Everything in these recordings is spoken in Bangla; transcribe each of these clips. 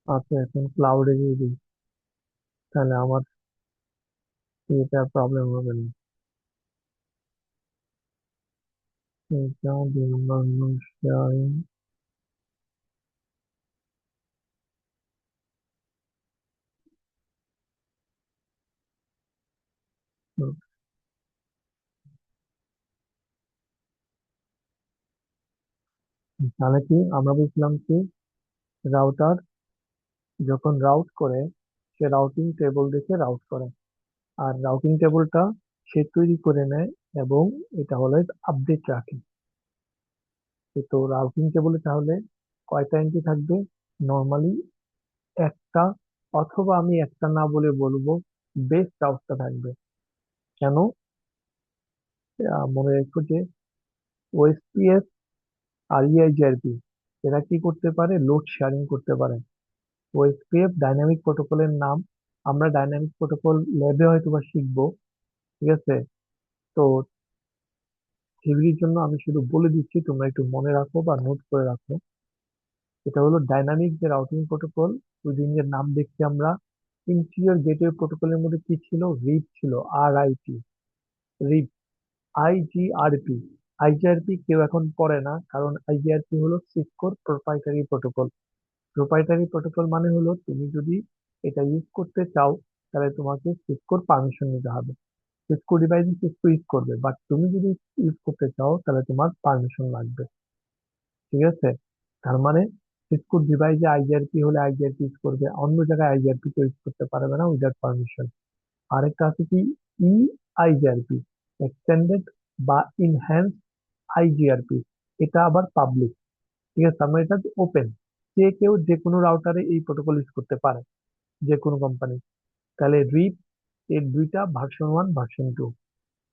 আচ্ছা, এখন ক্লাউডে দিয়ে দিই, তাহলে আমার এটা প্রবলেম হবে না। এটা 2 নম্বর শেয়ারিং। তাহলে কি আমরা বুঝলাম কি, রাউটার যখন রাউট করে সে রাউটিং টেবল দেখে রাউট করে, আর রাউটিং টেবলটা সে তৈরি করে নেয় এবং এটা হলো আপডেট রাখে। তো রাউটিং টেবলে তাহলে কয়টা এন্ট্রি থাকবে? নর্মালি একটা, অথবা আমি একটা না বলে বলবো বেস রাউটটা থাকবে। কেন? মনে রেখো যে ওএসপিএফ আর ইআইজিআরপি এরা কি করতে পারে? লোড শেয়ারিং করতে পারে। ওএসপিএফ ডাইনামিক প্রোটোকলের নাম, আমরা ডাইনামিক প্রোটোকল ল্যাবে হয়তো বা শিখবো, ঠিক আছে? তো থিওরির জন্য আমি শুধু বলে দিচ্ছি, তোমরা একটু মনে রাখো বা নোট করে রাখো। এটা হলো ডাইনামিক যে রাউটিং প্রোটোকল। ওই দিন যে নাম দেখছি আমরা, ইন্টিরিয়র গেটওয়ে প্রোটোকলের মধ্যে কি ছিল? রিপ ছিল, RIP, রিপ। IGRP, আইজিআরপি কেউ এখন পড়ে না, কারণ আইজিআরপি হলো সিসকোর প্রোপ্রাইটারি প্রোটোকল। প্রোপ্রাইটারি প্রোটোকল মানে হলো তুমি যদি এটা ইউজ করতে চাও, তাহলে তোমাকে সিসকোর পারমিশন নিতে হবে। সিসকো ডিভাইস সিসকো ইউজ করবে, বাট তুমি যদি ইউজ করতে চাও তাহলে তোমার পারমিশন লাগবে। ঠিক আছে? তার মানে সিসকো ডিভাইসে আইজিআরপি হলে আইজিআরপি ইউজ করবে, অন্য জায়গায় আইজিআরপি কেউ ইউজ করতে পারবে না উইদাউট পারমিশন। আরেকটা আছে কি, ইআইজিআরপি, এক্সটেন্ডেড বা ইনহ্যান্স আইজিআরপি। এটা আবার পাবলিক। ঠিক আছে, তার মানে এটা ওপেন, যে কেউ যে কোনো রাউটারে এই প্রোটোকল ইউজ করতে পারে, যে কোনো কোম্পানি। তাহলে রিপ এর দুইটা, ভার্সন 1 ভার্সন 2।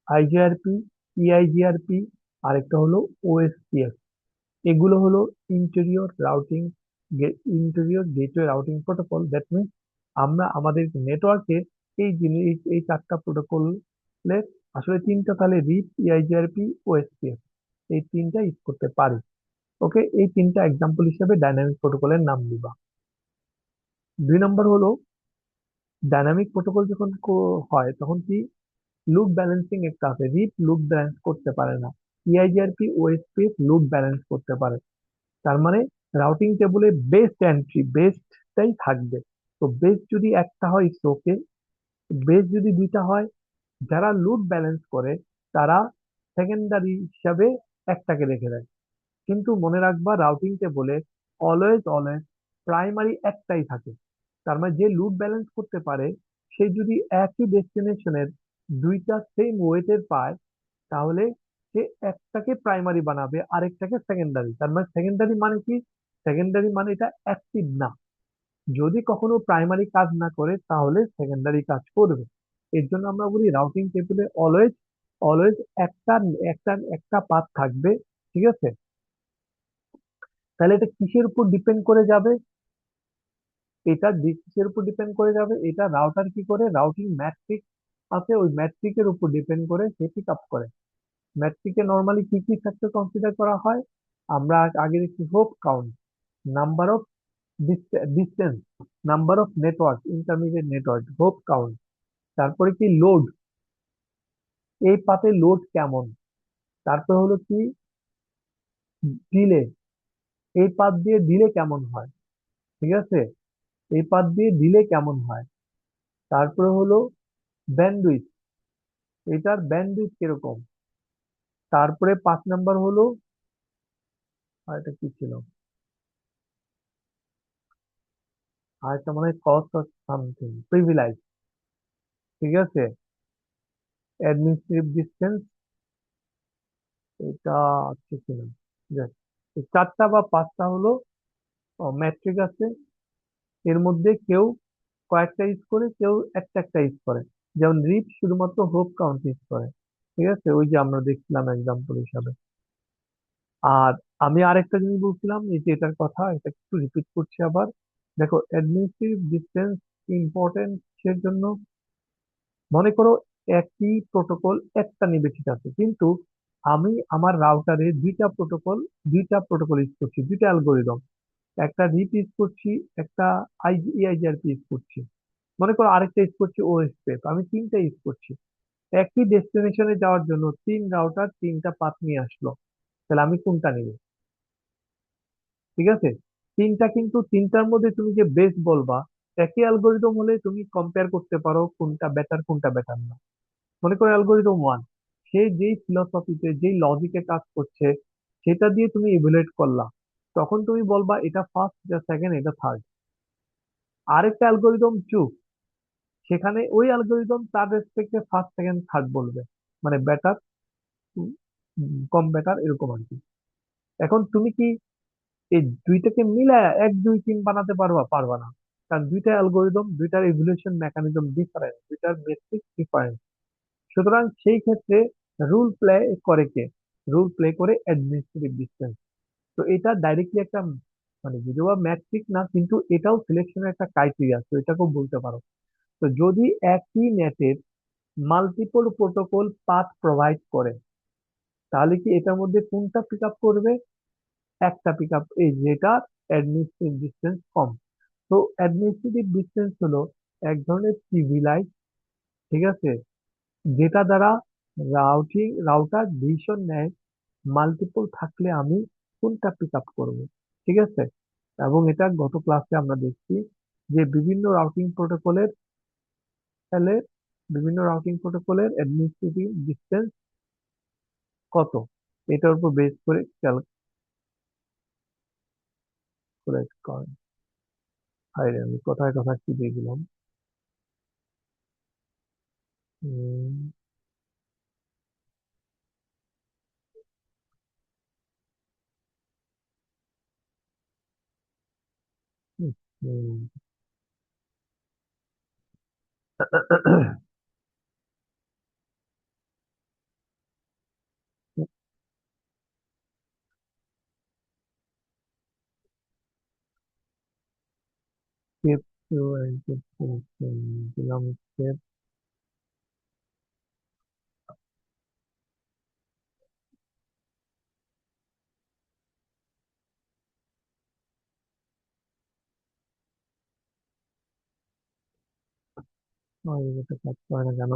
আইজিআরপি, ইআইজিআরপি, আরেকটা হলো ওএসপিএফ। এগুলো হলো interior routing, interior gateway routing protocol. That means আমরা আমাদের নেটওয়ার্কে এই জিনিস, এই 4টা প্রোটোকলের আসলে 3টা, তাহলে রিপ, ইআইজিআরপি, ওএসপিএফ, এই 3টা ইউজ করতে পারি। ওকে, এই 3টা এক্সাম্পল হিসেবে ডাইনামিক প্রোটোকলের নাম দিবা। 2 নম্বর হলো, ডাইনামিক প্রোটোকল যখন হয় তখন কি লুপ ব্যালেন্সিং একটা আছে। রিপ লুপ ব্যালেন্স করতে পারে না, ইআইজিআরপি ওএসপিএফ লুপ ব্যালেন্স করতে পারে। তার মানে রাউটিং টেবিলে বেস্ট এন্ট্রি, বেস্টটাই থাকবে। তো বেস্ট যদি একটা হয় ইটস ওকে, বেস্ট যদি দুইটা হয়, যারা লোড ব্যালেন্স করে তারা সেকেন্ডারি হিসাবে একটাকে রেখে দেয়। কিন্তু মনে রাখবা রাউটিং টেবিলে অলওয়েজ অলওয়েজ প্রাইমারি একটাই থাকে। তার মানে যে লোড ব্যালেন্স করতে পারে সে যদি একই ডেস্টিনেশনের দুইটা সেম ওয়েটের পায়, তাহলে সে একটাকে প্রাইমারি বানাবে, আরেকটাকে সেকেন্ডারি। তার মানে সেকেন্ডারি মানে কি? সেকেন্ডারি মানে এটা অ্যাক্টিভ না। যদি কখনো প্রাইমারি কাজ না করে তাহলে সেকেন্ডারি কাজ করবে। এর জন্য আমরা বলি রাউটিং টেবিলে অলওয়েজ অলওয়েজ একটা একটা একটা পাথ থাকবে। ঠিক আছে? তাহলে এটা কিসের উপর ডিপেন্ড করে যাবে? এটা কিসের উপর ডিপেন্ড করে যাবে? এটা রাউটার কি করে, রাউটিং ম্যাট্রিক আছে, ওই ম্যাট্রিকের উপর ডিপেন্ড করে সে পিক আপ করে। ম্যাট্রিকে নর্মালি কি কি ফ্যাক্টর কনসিডার করা হয়? আমরা আগে দেখি hope count, number of distance, number of network, intermediate network, hope count. তারপরে কি লোড, এই পাতে লোড কেমন। তারপর হলো কি ডিলে, এই পাত দিয়ে ডিলে কেমন হয়। ঠিক আছে? এই পাত দিয়ে ডিলে কেমন হয়। তারপরে হলো ব্যান্ডউইথ, এটার ব্যান্ডউইথ কিরকম। তারপরে 5 নাম্বার হলো, আর এটা কি ছিল, আর একটা মনে হয় কস্ট অফ সামথিং, প্রিভিলাইজ। ঠিক আছে? অ্যাডমিনিস্ট্রেটিভ ডিস্টেন্স, এটা আছে কিনা। যাক, এই 4টা বা 5টা হলো ম্যাট্রিক আছে। এর মধ্যে কেউ কয়েকটা ইউজ করে, কেউ একটা একটা ইউজ করে। যেমন রিপ শুধুমাত্র হোপ কাউন্ট ইউজ করে। ঠিক আছে, ওই যে আমরা দেখছিলাম এক্সাম্পল হিসাবে। আর আমি আরেকটা জিনিস বলছিলাম, এই যে এটার কথা, এটা একটু রিপিট করছি আবার। দেখো, অ্যাডমিনিস্ট্রেটিভ ডিস্টেন্স ইম্পর্টেন্ট এর জন্য, মনে করো একই প্রোটোকল একটা নির্দেশিত আছে, কিন্তু আমি আমার রাউটারে দুইটা প্রোটোকল ইউজ করছি, দুইটা অ্যালগোরিদম। একটা রিপ ইউজ করছি, একটা ইআইজিআরপি ইউজ করছি, মনে করো আরেকটা ইউজ করছি ওএসপি, আমি তিনটা ইউজ করছি। একই ডেস্টিনেশনে যাওয়ার জন্য তিন রাউটার তিনটা পাথ নিয়ে আসলো, তাহলে আমি কোনটা নিব? ঠিক আছে, তিনটা, কিন্তু তিনটার মধ্যে তুমি যে বেস্ট বলবা, একই অ্যালগোরিদম হলে তুমি কম্পেয়ার করতে পারো কোনটা বেটার কোনটা বেটার না। মনে করো অ্যালগোরিদম ওয়ান, সে যেই ফিলসফিতে যেই লজিকে কাজ করছে সেটা দিয়ে তুমি ইভ্যালুয়েট করলা, তখন তুমি বলবা এটা ফার্স্ট, এটা সেকেন্ড, এটা থার্ড। আরেকটা অ্যালগোরিদম টু, সেখানে ওই অ্যালগোরিদম তার রেসপেক্টে ফার্স্ট সেকেন্ড থার্ড বলবে, মানে বেটার, কম বেটার, এরকম আর কি। এখন তুমি কি এই দুইটাকে মিলায় এক দুই তিন বানাতে পারবা? পারবা না, কারণ দুইটা অ্যালগোরিদম, দুইটার ইভলিউশন মেকানিজম ডিফারেন্ট, দুইটার মেট্রিক ডিফারেন্ট। সুতরাং সেই ক্ষেত্রে রুল প্লে করে কে? রুল প্লে করে অ্যাডমিনিস্ট্রেটিভ ডিসটেন্স। তো এটা ডাইরেক্টলি একটা, মানে যদিও বা ম্যাট্রিক না, কিন্তু এটাও সিলেকশনের একটা ক্রাইটেরিয়া, তো এটাকেও বলতে পারো। তো যদি একই নেটের মাল্টিপল প্রোটোকল পাথ প্রোভাইড করে, তাহলে কি এটার মধ্যে কোনটা পিক আপ করবে? একটা পিক আপ, এই যেটা অ্যাডমিনিস্ট্রেটিভ ডিসটেন্স কম। তো অ্যাডমিনিস্ট্রেটিভ ডিসটেন্স হলো এক ধরনের প্রিভিলাইজ, ঠিক আছে, যেটা দ্বারা রাউটার ডিসিশন নেয় মাল্টিপল থাকলে আমি কোনটা পিক আপ করবো। ঠিক আছে, এবং এটা গত ক্লাসে আমরা দেখছি যে তাহলে বিভিন্ন রাউটিং প্রোটোকলের অ্যাডমিনিস্ট্রেটিভ ডিসটেন্স কত, এটার উপর বেস করে ক্যালকুলেট করে। হাই রে, আমি কথায় কথা কি দিয়ে দিলাম। উম, হুম, হুম, step two and step four, দিলাম step। এটা কাজ করে না কেন?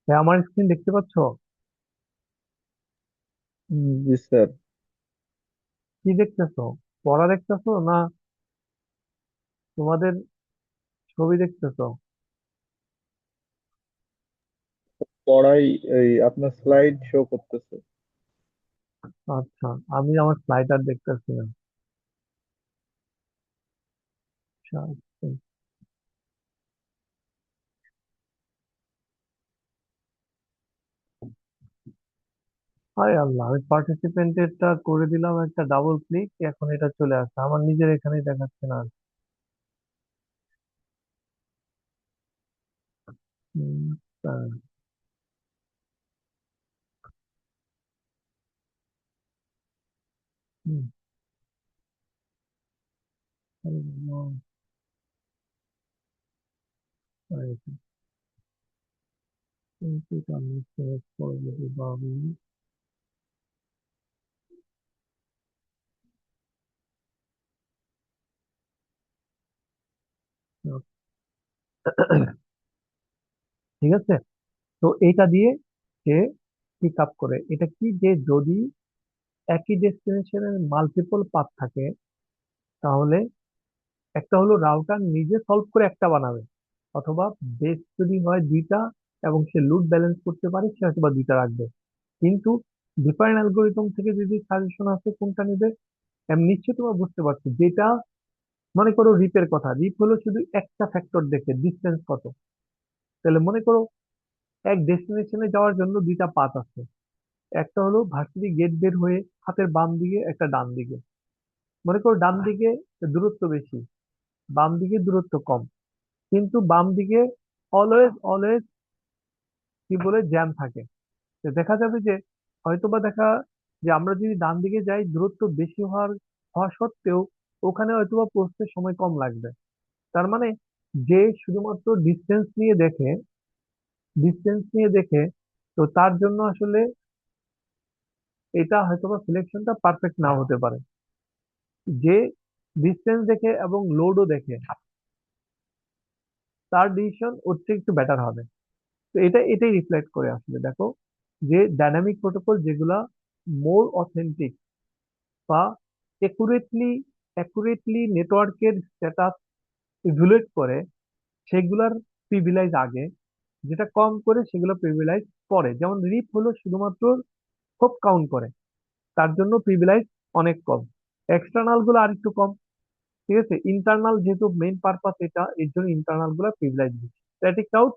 আমার স্ক্রিন দেখতে পাচ্ছ? জি স্যার। কি দেখতেছো? পড়া দেখতেছো না তোমাদের ছবি দেখতেছো? পড়াই, এই আপনার স্লাইড শো করতেছে। আচ্ছা, আমি আমার স্লাইডার দেখতেছি না। আচ্ছা, আচ্ছা। হায় আল্লাহ, আমি পার্টিসিপেন্টেরটা করে দিলাম একটা ডাবল ক্লিক, এখন এটা চলে আসছে আমার নিজের এখানেই দেখাচ্ছে না। হুম, আহ, হুম, হুম, কিন্তু আমি select করবো কিভাবে? ঠিক আছে, তো এটা দিয়ে সে পিক আপ করে। এটা কি, যে যদি একই ডেস্টিনেশনের মাল্টিপল পাথ থাকে, তাহলে একটা হলো রাউটার নিজে সলভ করে একটা বানাবে, অথবা বেস যদি হয় দুইটা এবং সে লুপ ব্যালেন্স করতে পারে, সে হয়তো বা দুইটা রাখবে। কিন্তু ডিফারেন্ট অ্যালগোরিদম থেকে যদি সাজেশন আসে কোনটা নিবে, আমি নিশ্চয়ই তোমরা বুঝতে পারছো যেটা। মনে করো রিপের কথা, রিপ হলো শুধু একটা ফ্যাক্টর দেখে ডিস্টেন্স কত। তাহলে মনে করো এক ডেস্টিনেশনে যাওয়ার জন্য দুইটা পাথ আছে, একটা হলো ভার্সিটি গেট বের হয়ে হাতের বাম দিকে, একটা ডান দিকে। মনে করো ডান দিকে দূরত্ব বেশি, বাম দিকে দূরত্ব কম, কিন্তু বাম দিকে অলওয়েজ অলওয়েজ কি বলে জ্যাম থাকে। তো দেখা যাবে যে হয়তোবা যে আমরা যদি ডান দিকে যাই, দূরত্ব বেশি হওয়া সত্ত্বেও ওখানে হয়তোবা পৌঁছতে সময় কম লাগবে। তার মানে যে শুধুমাত্র ডিস্টেন্স নিয়ে দেখে, ডিস্টেন্স নিয়ে দেখে, তো তার জন্য আসলে এটা হয়তোবা সিলেকশনটা পারফেক্ট নাও হতে পারে। যে ডিস্টেন্স দেখে এবং লোডও দেখে, তার ডিসিশন ওর থেকে একটু বেটার হবে। তো এটাই রিফ্লেক্ট করে আসলে দেখো, যে ডাইনামিক প্রোটোকল যেগুলা মোর অথেন্টিক বা একুরেটলি অ্যাকুরেটলি নেটওয়ার্কের স্ট্যাটাস ইভ্যালুয়েট করে, সেগুলার প্রিভিলেজ আগে, যেটা কম করে সেগুলো প্রিভিলেজ পরে। যেমন রিপ হলো শুধুমাত্র খুব কাউন্ট করে, তার জন্য প্রিভিলেজ অনেক কম। এক্সটার্নাল গুলো আর একটু কম। ঠিক আছে, ইন্টারনাল যেহেতু মেইন পারপাস এটা, এর জন্য ইন্টারনাল গুলো প্রিভিলেজ বেশি। স্ট্যাটিক আউট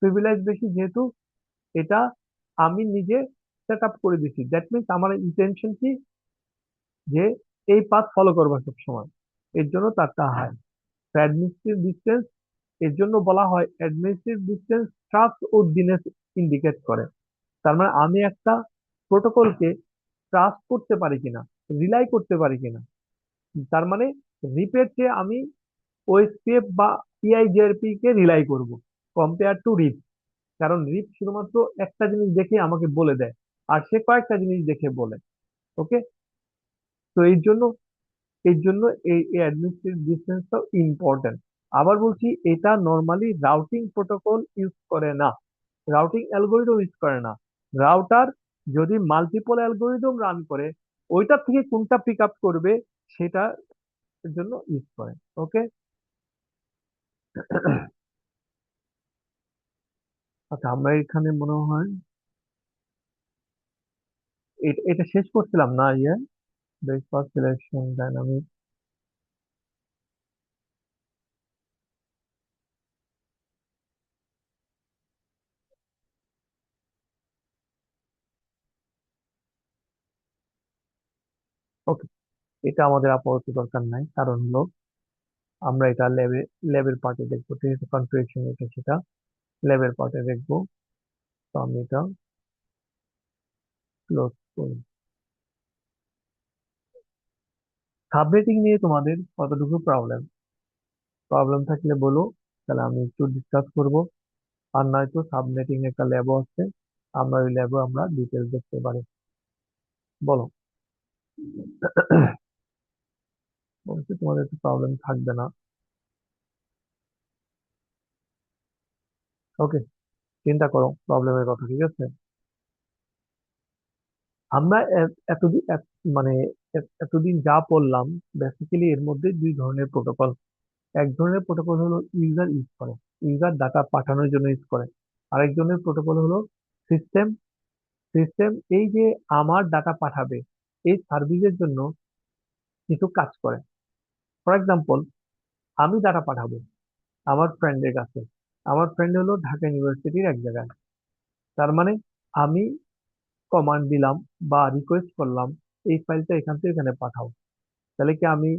প্রিভিলেজ বেশি যেহেতু এটা আমি নিজে সেট আপ করে দিচ্ছি। দ্যাট মিনস আমার ইন্টেনশন কি, যে এই পাথ ফলো করবো সবসময়, এর জন্য তারটা হাই। অ্যাডমিনিস্ট্রেটিভ ডিস্টেন্স, এর জন্য বলা হয় অ্যাডমিনিস্ট্রেটিভ ডিস্টেন্স ট্রাস্ট ও দিনেস ইন্ডিকেট করে। তার মানে আমি একটা প্রোটোকলকে ট্রাস্ট করতে পারি কিনা, রিলাই করতে পারি কিনা। তার মানে রিপের চেয়ে আমি ওএসপিএফ বা ইআইজিআরপি কে রিলাই করব কম্পেয়ার টু রিপ। কারণ রিপ শুধুমাত্র একটা জিনিস দেখে আমাকে বলে দেয়, আর সে কয়েকটা জিনিস দেখে বলে। ওকে, তো এর জন্য এই অ্যাডমিনিস্ট্রেটিভ ডিস্টেন্সটাও ইম্পর্টেন্ট। আবার বলছি, এটা নর্মালি রাউটিং প্রোটোকল ইউজ করে না, রাউটিং অ্যালগোরিদম ইউজ করে না। রাউটার যদি মাল্টিপল অ্যালগোরিদম রান করে, ওইটা থেকে কোনটা পিক আপ করবে সেটা এর জন্য ইউজ করে। ওকে। আচ্ছা, আমরা এখানে মনে হয় এটা শেষ করছিলাম না, ব্রেকফাস্ট সিলেকশন ডাইনামিক। ওকে, এটা আমাদের আপাতত দরকার নাই, কারণ হলো আমরা এটা ল্যাবের পার্টে দেখবো। ঠিক আছে, কনফিগারেশন এটা সেটা ল্যাবের পার্টে দেখবো। তো আমি এটা ক্লোজ করি। সাবনেটিং নিয়ে তোমাদের কতটুকু প্রবলেম প্রবলেম থাকলে বলো, তাহলে আমি একটু ডিসকাস করব। আর নয়তো সাবনেটিং একটা ল্যাবও আছে, আমরা ওই ল্যাবও আমরা ডিটেলস দেখতে পারি। বলো। বলছি তোমাদের একটু প্রবলেম থাকবে না। ওকে, চিন্তা করো প্রবলেমের কথা। ঠিক আছে, আমরা এতদিন মানে এতদিন যা পড়লাম, বেসিক্যালি এর মধ্যে দুই ধরনের প্রোটোকল। এক ধরনের প্রোটোকল হলো ইউজার ইউজ করে, ইউজার ডাটা পাঠানোর জন্য ইউজ করে। আরেক ধরনের প্রোটোকল হলো সিস্টেম। সিস্টেম এই যে আমার ডাটা পাঠাবে, এই সার্ভিসের জন্য কিছু কাজ করে। ফর এক্সাম্পল, আমি ডাটা পাঠাবো আমার ফ্রেন্ডের কাছে। আমার ফ্রেন্ড হলো ঢাকা ইউনিভার্সিটির এক জায়গায়। তার মানে আমি কমান্ড দিলাম বা রিকোয়েস্ট করলাম, এই ফাইলটা এখান থেকে এখানে পাঠাও। তাহলে কি আমি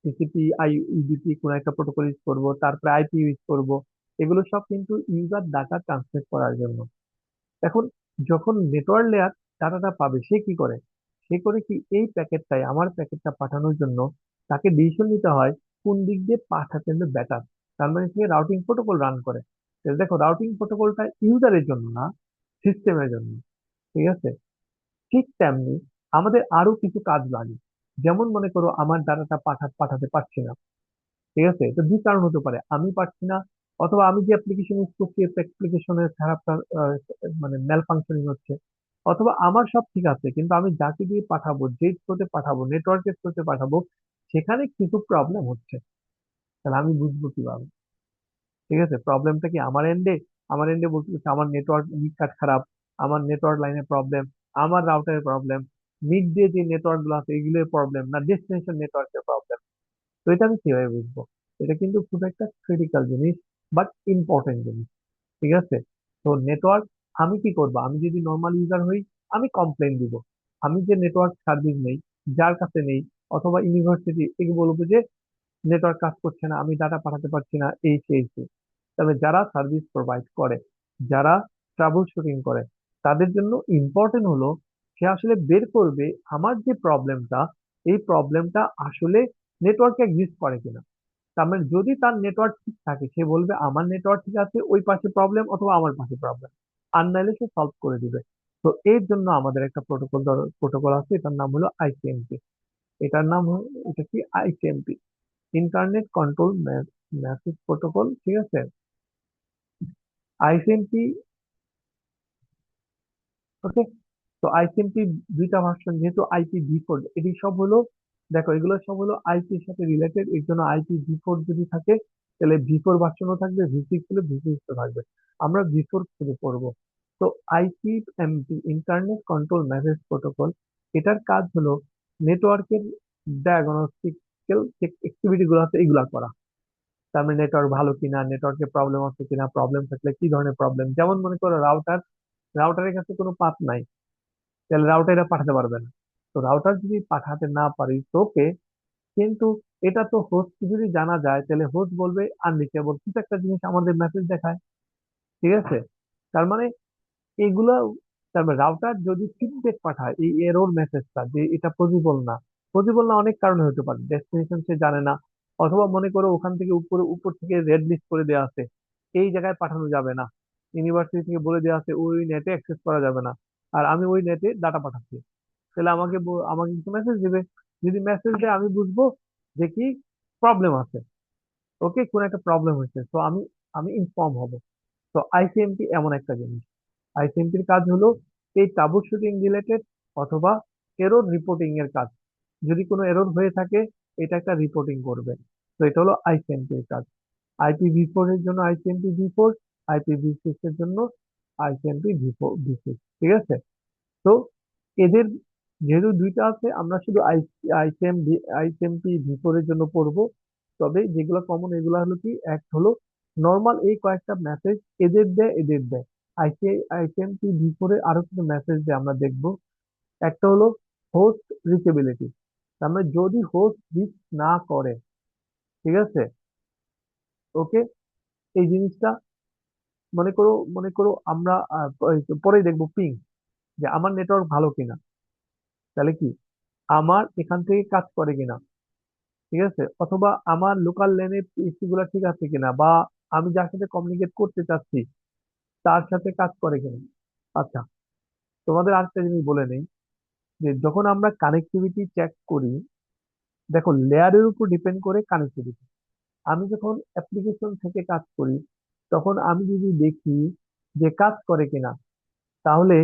টিসিপি ইউডিপি কোন একটা প্রোটোকল ইউজ করবো, তারপরে আইপি ইউজ করব। এগুলো সব কিন্তু ইউজার ডাটা ট্রান্সমিট করার জন্য। এখন যখন নেটওয়ার্ক লেয়ার ডাটাটা পাবে, সে কি করে? সে করে কি, এই প্যাকেটটাই আমার প্যাকেটটা পাঠানোর জন্য তাকে ডিসিশন নিতে হয় কোন দিক দিয়ে পাঠাতে হলে বেটার। তার মানে সে রাউটিং প্রোটোকল রান করে। তাহলে দেখো, রাউটিং প্রোটোকলটা ইউজারের জন্য না, সিস্টেমের জন্য। ঠিক আছে, ঠিক তেমনি আমাদের আরো কিছু কাজ লাগে। যেমন মনে করো আমার ডাটাটা পাঠাতে পারছি না। ঠিক আছে, তো দুই কারণ হতে পারে, আমি পারছি না, অথবা আমি যে অ্যাপ্লিকেশন ইউজ করছি অ্যাপ্লিকেশনের খারাপ মানে ম্যাল ফাংশনিং হচ্ছে। অথবা আমার সব ঠিক আছে, কিন্তু আমি যাকে দিয়ে পাঠাবো, যে থ্রুতে পাঠাবো, নেটওয়ার্কের থ্রুতে পাঠাবো, সেখানে কিছু প্রবলেম হচ্ছে। তাহলে আমি বুঝবো কিভাবে? ঠিক আছে, প্রবলেমটা কি আমার এন্ডে বলতে হচ্ছে আমার নেটওয়ার্ক কার্ড খারাপ, আমার নেটওয়ার্ক লাইনের প্রবলেম, আমার রাউটারের প্রবলেম, মিড দিয়ে যে নেটওয়ার্ক গুলো আছে এগুলোর প্রবলেম, না ডেস্টিনেশন নেটওয়ার্কের প্রবলেম? তো এটা আমি কিভাবে বুঝবো? এটা কিন্তু খুব একটা ক্রিটিক্যাল জিনিস, বাট ইম্পর্টেন্ট জিনিস। ঠিক আছে, তো নেটওয়ার্ক আমি কি করবো? আমি যদি নর্মাল ইউজার হই, আমি কমপ্লেন দিব। আমি যে নেটওয়ার্ক সার্ভিস নেই, যার কাছে নেই, অথবা ইউনিভার্সিটি, একে বলবো যে নেটওয়ার্ক কাজ করছে না, আমি ডাটা পাঠাতে পারছি না, এই সেই। তবে যারা সার্ভিস প্রোভাইড করে, যারা ট্রাবল শুটিং করে, তাদের জন্য ইম্পর্টেন্ট হলো সে আসলে বের করবে আমার যে প্রবলেমটা, এই প্রবলেমটা আসলে নেটওয়ার্কে এক্সিস্ট করে কিনা। তার মানে যদি তার নেটওয়ার্ক ঠিক থাকে সে বলবে আমার নেটওয়ার্ক ঠিক আছে, ওই পাশে প্রবলেম অথবা আমার পাশে প্রবলেম, আর নাইলে সে সলভ করে দিবে। তো এর জন্য আমাদের একটা প্রোটোকল আছে, এটার নাম হলো আইসিএমপি। এটার নাম এটা কি, ICMP, internet control message protocol, ঠিক আছে। আইসিএমপি, ওকে। তো আইসিএমপি দুইটা ভার্সন, যেহেতু আইপি ভি4, এটি সব হলো, দেখো এগুলো সব হলো আইপির সাথে রিলেটেড, এর জন্য আইপি ভি4 যদি থাকে তাহলে ভি4 ভার্সনও থাকবে, ভি6 হলে ভি6 থাকবে। আমরা ভি4 শুরু করব। তো ICMP, internet control message protocol, এটার কাজ হলো নেটওয়ার্কের ডায়াগনস্টিক্যাল অ্যাক্টিভিটি গুলো আছে এগুলা করা। তার মানে নেটওয়ার্ক ভালো কিনা, নেটওয়ার্কে প্রবলেম আছে কিনা, প্রবলেম থাকলে কি ধরনের প্রবলেম, যেমন মনে করো রাউটারের কাছে কোনো পাথ নাই, তাহলে রাউটার এটা পাঠাতে পারবে না। তো রাউটার যদি পাঠাতে না পারি তোকে, কিন্তু এটা তো হোস্ট যদি জানা যায় তাহলে হোস্ট বলবে আনরিচেবল, কিছু একটা জিনিস আমাদের মেসেজ দেখায়, ঠিক আছে। তার মানে এগুলো, তার মানে রাউটার যদি ফিডব্যাক পাঠায় এই এরর মেসেজটা যে এটা পসিবল না, পসিবল না অনেক কারণে হতে পারে, ডেস্টিনেশন সে জানে না, অথবা মনে করো ওখান থেকে উপরে উপর থেকে রেড লিস্ট করে দেওয়া আছে, এই জায়গায় পাঠানো যাবে না, ইউনিভার্সিটি থেকে বলে দেওয়া আছে ওই নেটে অ্যাক্সেস করা যাবে না, আর আমি ওই নেটে ডাটা পাঠাচ্ছি, তাহলে আমাকে কিছু মেসেজ দিবে। যদি মেসেজ দেয় আমি বুঝবো যে কি প্রবলেম আছে, ওকে, কোন একটা প্রবলেম হয়েছে, তো আমি আমি ইনফর্ম হব। তো আইসিএমপি এমন একটা জিনিস, আইসিএমপির কাজ হলো এই ট্রাবল শুটিং রিলেটেড অথবা এরর রিপোর্টিং এর কাজ। যদি কোনো এরর হয়ে থাকে এটা একটা রিপোর্টিং করবে। তো এটা হলো আইসিএমপি এর কাজ। আইপি ভি4 এর জন্য আইসিএমপি ভি4, আইপি ভি6 এর জন্য আইসিএমপি ভি6, ঠিক আছে। তো এদের যেহেতু দুইটা আছে, আমরা শুধু আইসিএমপি ভি4 এর জন্য পড়বো। তবে যেগুলো কমন এগুলো হলো কি, এক হলো নর্মাল এই কয়েকটা মেসেজ এদের দেয়। আইসিএমপি ভি4 এ আরো কিছু মেসেজ দেয় আমরা দেখবো। একটা হলো হোস্ট রিচেবিলিটি, তার মানে যদি হোস্ট রিচ না করে, ঠিক আছে, ওকে, এই জিনিসটা মনে করো আমরা পরেই দেখবো পিং, যে আমার নেটওয়ার্ক ভালো কিনা, তাহলে কি আমার এখান থেকে কাজ করে কিনা, ঠিক আছে, অথবা আমার লোকাল লেনে পিসি গুলা ঠিক আছে কিনা, বা আমি যার সাথে কমিউনিকেট করতে চাচ্ছি তার সাথে কাজ করে কিনা। আচ্ছা, তোমাদের আরেকটা জিনিস বলে নেই, যে যখন আমরা কানেক্টিভিটি চেক করি, দেখো লেয়ারের উপর ডিপেন্ড করে কানেক্টিভিটি। আমি যখন অ্যাপ্লিকেশন থেকে কাজ করি তখন আমি যদি দেখি যে কাজ করে কিনা, তাহলে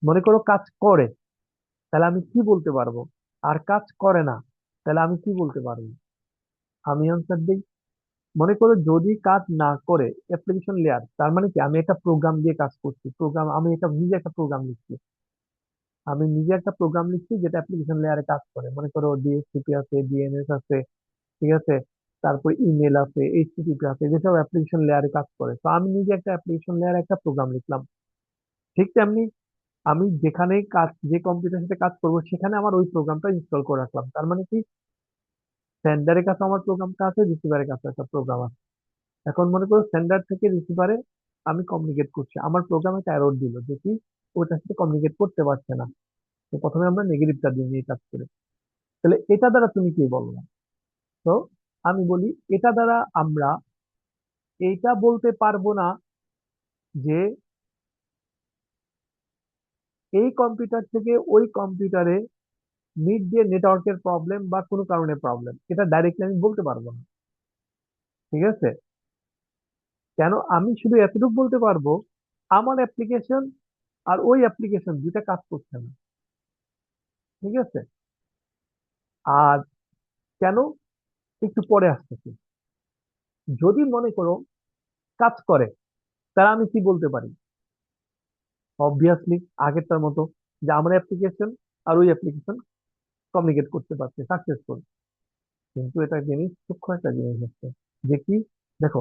মনে করো কাজ করে, তাহলে আমি কি বলতে পারবো, আর কাজ করে না তাহলে আমি কি বলতে পারবো। আমি আনসার দিই, মনে করো যদি কাজ না করে অ্যাপ্লিকেশন লেয়ার, তার মানে কি আমি একটা প্রোগ্রাম দিয়ে কাজ করছি, আমি এটা নিজে একটা প্রোগ্রাম লিখছি, যেটা অ্যাপ্লিকেশন লেয়ারে কাজ করে, মনে করো ডিএসসিপি আছে, ডিএনএস আছে, ঠিক আছে, তারপর ইমেল আছে, এইচটিটিপি আছে, যেসব অ্যাপ্লিকেশন লেয়ারে কাজ করে, তো আমি নিজে একটা অ্যাপ্লিকেশন লেয়ারে একটা প্রোগ্রাম লিখলাম। ঠিক তেমনি আমি যেখানে কাজ, যে কম্পিউটার সাথে কাজ করবো সেখানে আমার ওই প্রোগ্রামটা ইনস্টল করে রাখলাম, তার মানে কি সেন্ডারের কাছে আমার প্রোগ্রামটা আছে, রিসিভারের কাছে একটা প্রোগ্রাম আছে। এখন মনে করো সেন্ডার থেকে রিসিভারে আমি কমিউনিকেট করছি, আমার প্রোগ্রামে একটা এরর দিল যে কি ওটার সাথে কমিউনিকেট করতে পারছে না। তো প্রথমে আমরা নেগেটিভটা দিয়ে নিয়ে কাজ করি, তাহলে এটা দ্বারা তুমি কি বলবো। তো আমি বলি এটা দ্বারা আমরা এইটা বলতে পারবো না যে এই কম্পিউটার থেকে ওই কম্পিউটারে মিড দিয়ে নেটওয়ার্কের প্রবলেম বা কোনো কারণে প্রবলেম, এটা ডাইরেক্টলি আমি বলতে পারবো না, ঠিক আছে। কেন, আমি শুধু এতটুকু বলতে পারবো আমার অ্যাপ্লিকেশন আর ওই অ্যাপ্লিকেশন দুইটা কাজ করছে না, ঠিক আছে। আর কেন, একটু পরে আসতেছি। যদি মনে করো কাজ করে, তাহলে আমি কি বলতে পারি, অবভিয়াসলি আগেরটার মতো, যে আমার অ্যাপ্লিকেশন আর ওই অ্যাপ্লিকেশন কমিউনিকেট করতে পারছে সাকসেসফুল। কিন্তু এটা জিনিস, সূক্ষ্ম একটা জিনিস হচ্ছে যে কি, দেখো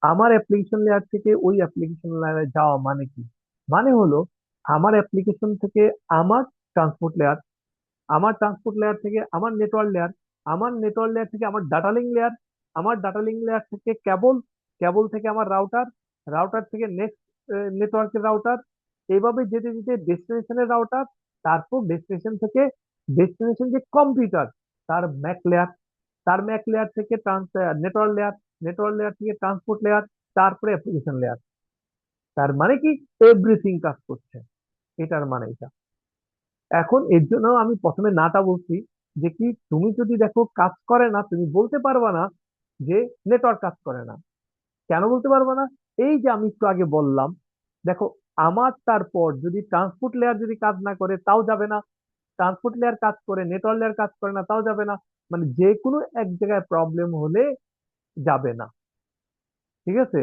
আমার অ্যাপ্লিকেশন লেয়ার থেকে ওই অ্যাপ্লিকেশন লেয়ারে যাওয়া মানে কি, মানে হলো আমার অ্যাপ্লিকেশন থেকে আমার ট্রান্সপোর্ট লেয়ার, আমার ট্রান্সপোর্ট লেয়ার থেকে আমার নেটওয়ার্ক লেয়ার, আমার নেটওয়ার্ক লেয়ার থেকে আমার ডাটা লিঙ্ক লেয়ার, আমার ডাটা লিঙ্ক লেয়ার থেকে কেবল, কেবল থেকে আমার রাউটার, রাউটার থেকে নেক্সট নেটওয়ার্কের রাউটার, এইভাবে যেতে যেতে ডেস্টিনেশনের রাউটার, তারপর ডেস্টিনেশন থেকে ডেস্টিনেশন যে কম্পিউটার তার ম্যাক লেয়ার, তার ম্যাক লেয়ার থেকে নেটওয়ার্ক লেয়ার, নেটওয়ার্ক লেয়ার থেকে ট্রান্সপোর্ট লেয়ার, তারপরে অ্যাপ্লিকেশন লেয়ার। তার মানে কি, এভরিথিং কাজ করছে, এটার মানে এটা। এখন এর জন্য আমি প্রথমে নাটা বলছি, যে কি তুমি যদি দেখো কাজ করে না, তুমি বলতে পারবা না যে নেটওয়ার্ক কাজ করে না। কেন বলতে পারবা না? এই যে আমি একটু আগে বললাম, দেখো, আমার তারপর যদি ট্রান্সপোর্ট লেয়ার যদি কাজ না করে তাও যাবে না, ট্রান্সপোর্ট লেয়ার কাজ করে নেটওয়ার্ক লেয়ার কাজ করে না তাও যাবে না। মানে যে কোনো এক জায়গায় প্রবলেম হলে যাবে না। ঠিক আছে?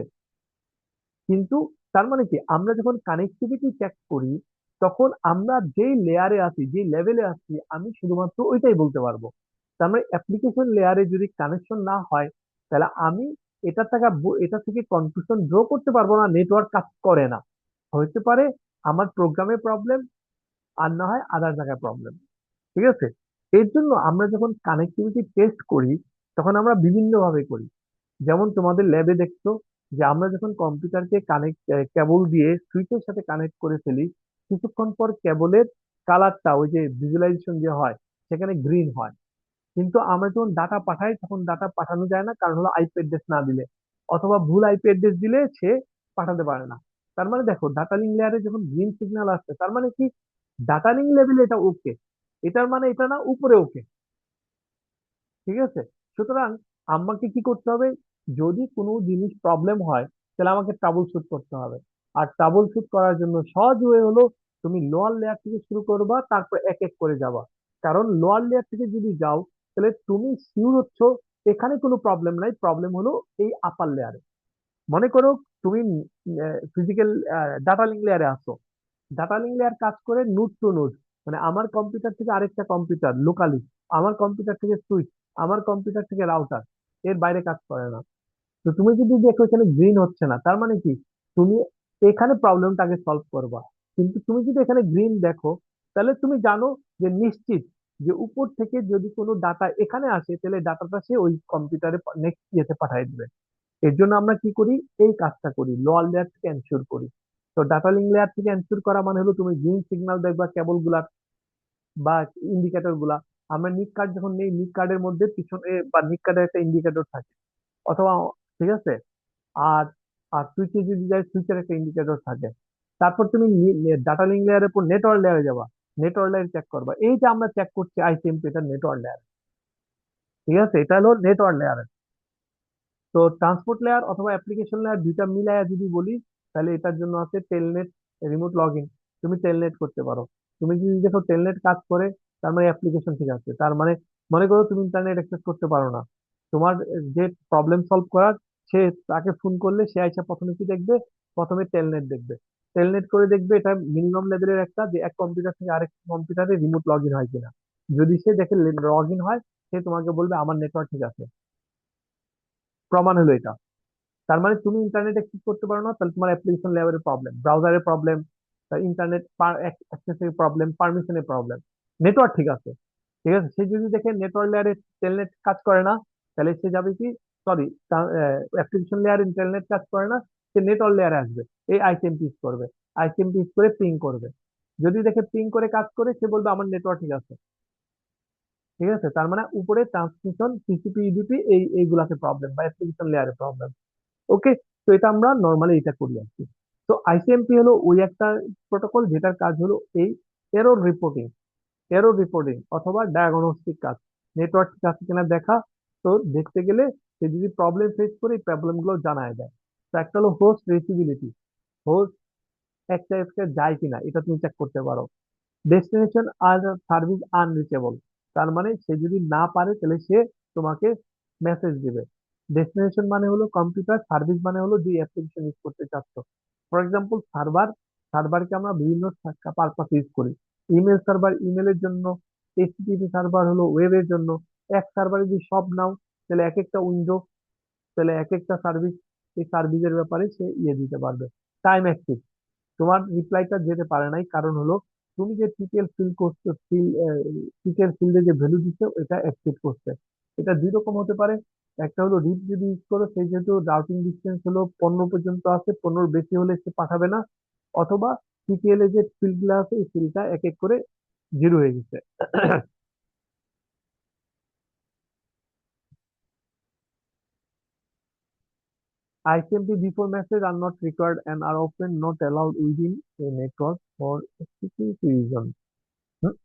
কিন্তু তার মানে কি, আমরা যখন কানেক্টিভিটি চেক করি, তখন আমরা যেই লেয়ারে আছি, যেই লেভেলে আছি, আমি শুধুমাত্র ওইটাই বলতে পারবো। তার মানে অ্যাপ্লিকেশন লেয়ারে যদি কানেকশন না হয়, তাহলে আমি এটা থেকে কনক্লুশন ড্র করতে পারবো না নেটওয়ার্ক কাজ করে না। হতে পারে আমার প্রোগ্রামে প্রবলেম, আর না হয় আদার জায়গায় প্রবলেম। ঠিক আছে? এর জন্য আমরা যখন কানেক্টিভিটি টেস্ট করি, তখন আমরা বিভিন্ন ভাবে করি। যেমন তোমাদের ল্যাবে দেখছো, যে আমরা যখন কম্পিউটারকে কেবল দিয়ে সুইচের সাথে কানেক্ট করে ফেলি, কিছুক্ষণ পর কেবলের কালারটা, ওই যে ভিজুয়ালাইজেশন যে হয়, সেখানে গ্রিন হয়। কিন্তু আমরা যখন ডাটা পাঠাই, তখন ডাটা পাঠানো যায় না, কারণ হলো আইপি অ্যাড্রেস না দিলে, অথবা ভুল আইপি অ্যাড্রেস দিলে সে পাঠাতে পারে না। তার মানে দেখো, ডাটা লিঙ্ক লেয়ারে যখন গ্রিন সিগন্যাল আসছে, তার মানে কি, ডাটা লিঙ্ক লেভেলে এটা ওকে। এটার মানে এটা না উপরে ওকে। ঠিক আছে? সুতরাং আমাকে কি করতে হবে, যদি কোনো জিনিস প্রবলেম হয়, তাহলে আমাকে ট্রাবল শুট করতে হবে। আর ট্রাবল শুট করার জন্য সহজ ওয়ে হলো, তুমি লোয়ার লেয়ার থেকে শুরু করবা, তারপর এক এক করে যাবা। কারণ লোয়ার লেয়ার থেকে যদি যাও, তাহলে তুমি শিওর হচ্ছ এখানে কোনো প্রবলেম নাই, প্রবলেম হলো এই আপার লেয়ারে। মনে করো তুমি ফিজিক্যাল ডাটা লিঙ্ক লেয়ারে আসো, ডাটা লিঙ্ক লেয়ার কাজ করে নোড টু নোড, মানে আমার কম্পিউটার থেকে আরেকটা কম্পিউটার লোকালি, আমার কম্পিউটার থেকে সুইচ, আমার কম্পিউটার থেকে রাউটার, এর বাইরে কাজ করে না। তো তুমি যদি দেখো এখানে গ্রিন হচ্ছে না, তার মানে কি, তুমি এখানে প্রবলেমটা আগে সলভ করবা। কিন্তু তুমি যদি এখানে গ্রিন দেখো, তাহলে তুমি জানো যে নিশ্চিত, যে উপর থেকে যদি কোনো ডাটা এখানে আসে, তাহলে ডাটাটা সে ওই কম্পিউটারে নেক্সট ইয়েতে পাঠিয়ে দিবে। এর জন্য আমরা কি করি, এই কাজটা করি, লোয়ার লেয়ার থেকে এনশিওর করি। তো ডাটা লিঙ্ক লেয়ার থেকে এনশিওর করা মানে হলো, তুমি গ্রিন সিগন্যাল দেখবা কেবল গুলা বা ইন্ডিকেটর গুলা। আমরা নিক কার্ড যখন নেই, নিক কার্ডের মধ্যে পিছনে বা নিক কার্ডের একটা ইন্ডিকেটর থাকে, অথবা, ঠিক আছে, আর আর সুইচে যদি যায়, সুইচের একটা ইন্ডিকেটর থাকে। তারপর তুমি ডাটা লিঙ্ক লেয়ারের পর নেটওয়ার্ক লেয়ারে যাবা, নেটওয়ার্ক লেয়ার চেক করবা। এই যে আমরা চেক করছি আইসিএমপি, এটা নেটওয়ার্ক লেয়ার। ঠিক আছে? এটা হলো নেটওয়ার্ক লেয়ার। তো ট্রান্সপোর্ট লেয়ার অথবা অ্যাপ্লিকেশন লেয়ার দুইটা মিলায়া যদি বলি, তাহলে এটার জন্য আছে টেলনেট, রিমোট লগ ইন। তুমি টেলনেট করতে পারো। তুমি যদি দেখো টেলনেট কাজ করে, তার মানে অ্যাপ্লিকেশন ঠিক আছে। তার মানে মনে করো তুমি ইন্টারনেট অ্যাক্সেস করতে পারো না, তোমার যে প্রবলেম সলভ করার, সে, তাকে ফোন করলে সে আইসা প্রথমে কি দেখবে, প্রথমে টেলনেট দেখবে। টেলনেট করে দেখবে এটা মিনিমাম লেভেলের একটা, যে এক কম্পিউটার থেকে আরেক কম্পিউটারে রিমোট লগ ইন হয় কিনা। যদি সে দেখে লগ ইন হয়, সে তোমাকে বলবে আমার নেটওয়ার্ক ঠিক আছে। প্রমাণ হলো এটা। তার মানে তুমি ইন্টারনেট অ্যাক্সেস করতে পারো না, তাহলে তোমার অ্যাপ্লিকেশন লেভেলের প্রবলেম, ব্রাউজারের প্রবলেম, ইন্টারনেট অ্যাক্সেসের প্রবলেম, পারমিশনের প্রবলেম। নেটওয়ার্ক ঠিক আছে। ঠিক আছে? সে যদি দেখে নেটওয়ার্ক লেয়ারে টেলনেট কাজ করে না, তাহলে সে যাবে কি, সরি, অ্যাপ্লিকেশন লেয়ারে ইন্টারনেট কাজ করে না, সে নেটওয়ার্ক লেয়ারে আসবে, এই আইসিএমপি ইউজ করবে, আইসিএমপি ইউজ করে পিং করবে। যদি দেখে পিং করে কাজ করে, সে বলবে আমার নেটওয়ার্ক ঠিক আছে। ঠিক আছে? তার মানে উপরে ট্রান্সমিশন, টিসিপি, ইউডিপি, এইগুলাকে প্রবলেম বা অ্যাপ্লিকেশন লেয়ারে প্রবলেম। ওকে। তো এটা আমরা নর্মালি এটা করি আর কি। তো আইসিএমপি হলো ওই একটা প্রোটোকল, যেটার কাজ হলো এই এরর রিপোর্টিং, এরর রিপোর্টিং অথবা ডায়াগনস্টিক কাজ, নেটওয়ার্ক ঠিক আছে কিনা দেখা। তো দেখতে গেলে সে যদি প্রবলেম ফেস করে, এই প্রবলেম গুলো জানায় দেয়। তো একটা হলো হোস্ট রিচিবিলিটি, হোস্ট একটা অ্যাপকে যায় কিনা এটা তুমি চেক করতে পারো। ডেস্টিনেশন আর সার্ভিস আনরিচেবল, তার মানে সে যদি না পারে, তাহলে সে তোমাকে মেসেজ দিবে। ডেস্টিনেশন মানে হলো কম্পিউটার, সার্ভিস মানে হলো যে অ্যাপ্লিকেশন ইউজ করতে চাচ্ছ। ফর এক্সাম্পল সার্ভার, সার্ভারকে আমরা বিভিন্ন পারপাস ইউজ করি। ইমেল সার্ভার ইমেলের জন্য, এইচটিটিপি সার্ভার হলো ওয়েবের জন্য। এক সার্ভারে যদি সব নাও, তাহলে এক একটা উইন্ডো, তাহলে এক একটা সার্ভিস, এই সার্ভিসের ব্যাপারে সে ইয়ে দিতে পারবে। টাইম অ্যাক্সেস, তোমার রিপ্লাইটা যেতে পারে নাই, কারণ হলো তুমি যে টিটিএল ফিল করছো, টিটিএল ফিল্ডে যে ভ্যালু দিচ্ছ, এটা অ্যাকসেপ্ট করছে। এটা দুই রকম হতে পারে। একটা হলো রিপ যদি ইউজ করো, সেই যেহেতু রাউটিং ডিস্টেন্স হলো 15 পর্যন্ত আছে, 15 বেশি হলে সে পাঠাবে না। অথবা টিটিএল এ যে ফিল্ড গুলো আছে, এই ফিল্ডটা এক এক করে জিরো হয়ে গেছে। ICMP before message are not required and are often not allowed within a network for security reasons. হুম,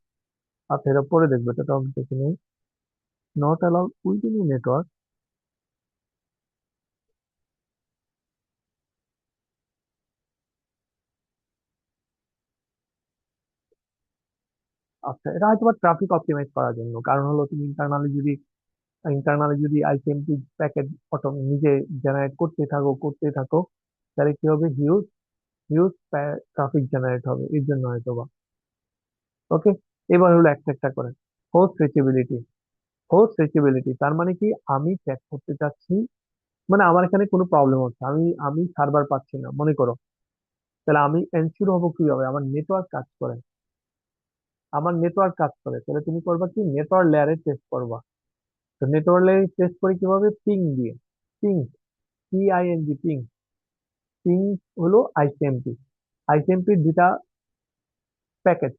আচ্ছা এটা পরে দেখবে, এটা তো আমি দেখি নেই। Not allowed within a network. আচ্ছা, এটা হয়তো ট্রাফিক অপটিমাইজ করার জন্য, কারণ হলো তুমি ইন্টারনালি যদি আইসিএমপি প্যাকেট অটো নিজে জেনারেট করতে থাকো, তাহলে কি হবে, হিউজ হিউজ ট্রাফিক জেনারেট হবে, এর জন্য হয়তো বা। ওকে, এবার হলো একটা একটা করে। Host reachability. হোস্ট রিচেবিলিটি তার মানে কি, আমি চেক করতে চাচ্ছি, মানে আমার এখানে কোনো প্রবলেম হচ্ছে, আমি আমি সার্ভার পাচ্ছি না মনে করো, তাহলে আমি এনশিওর হবো কিভাবে, আমার নেটওয়ার্ক কাজ করে, তাহলে তুমি করবা কি, নেটওয়ার্ক লেয়ারে টেস্ট করবা। তো নেটওয়ার্ক লেয়ারে টেস্ট করে কিভাবে, পিং দিয়ে। Ping, PING, ping. পিং হলো আইসিএমপি। আইসিএমপির দুটা প্যাকেট,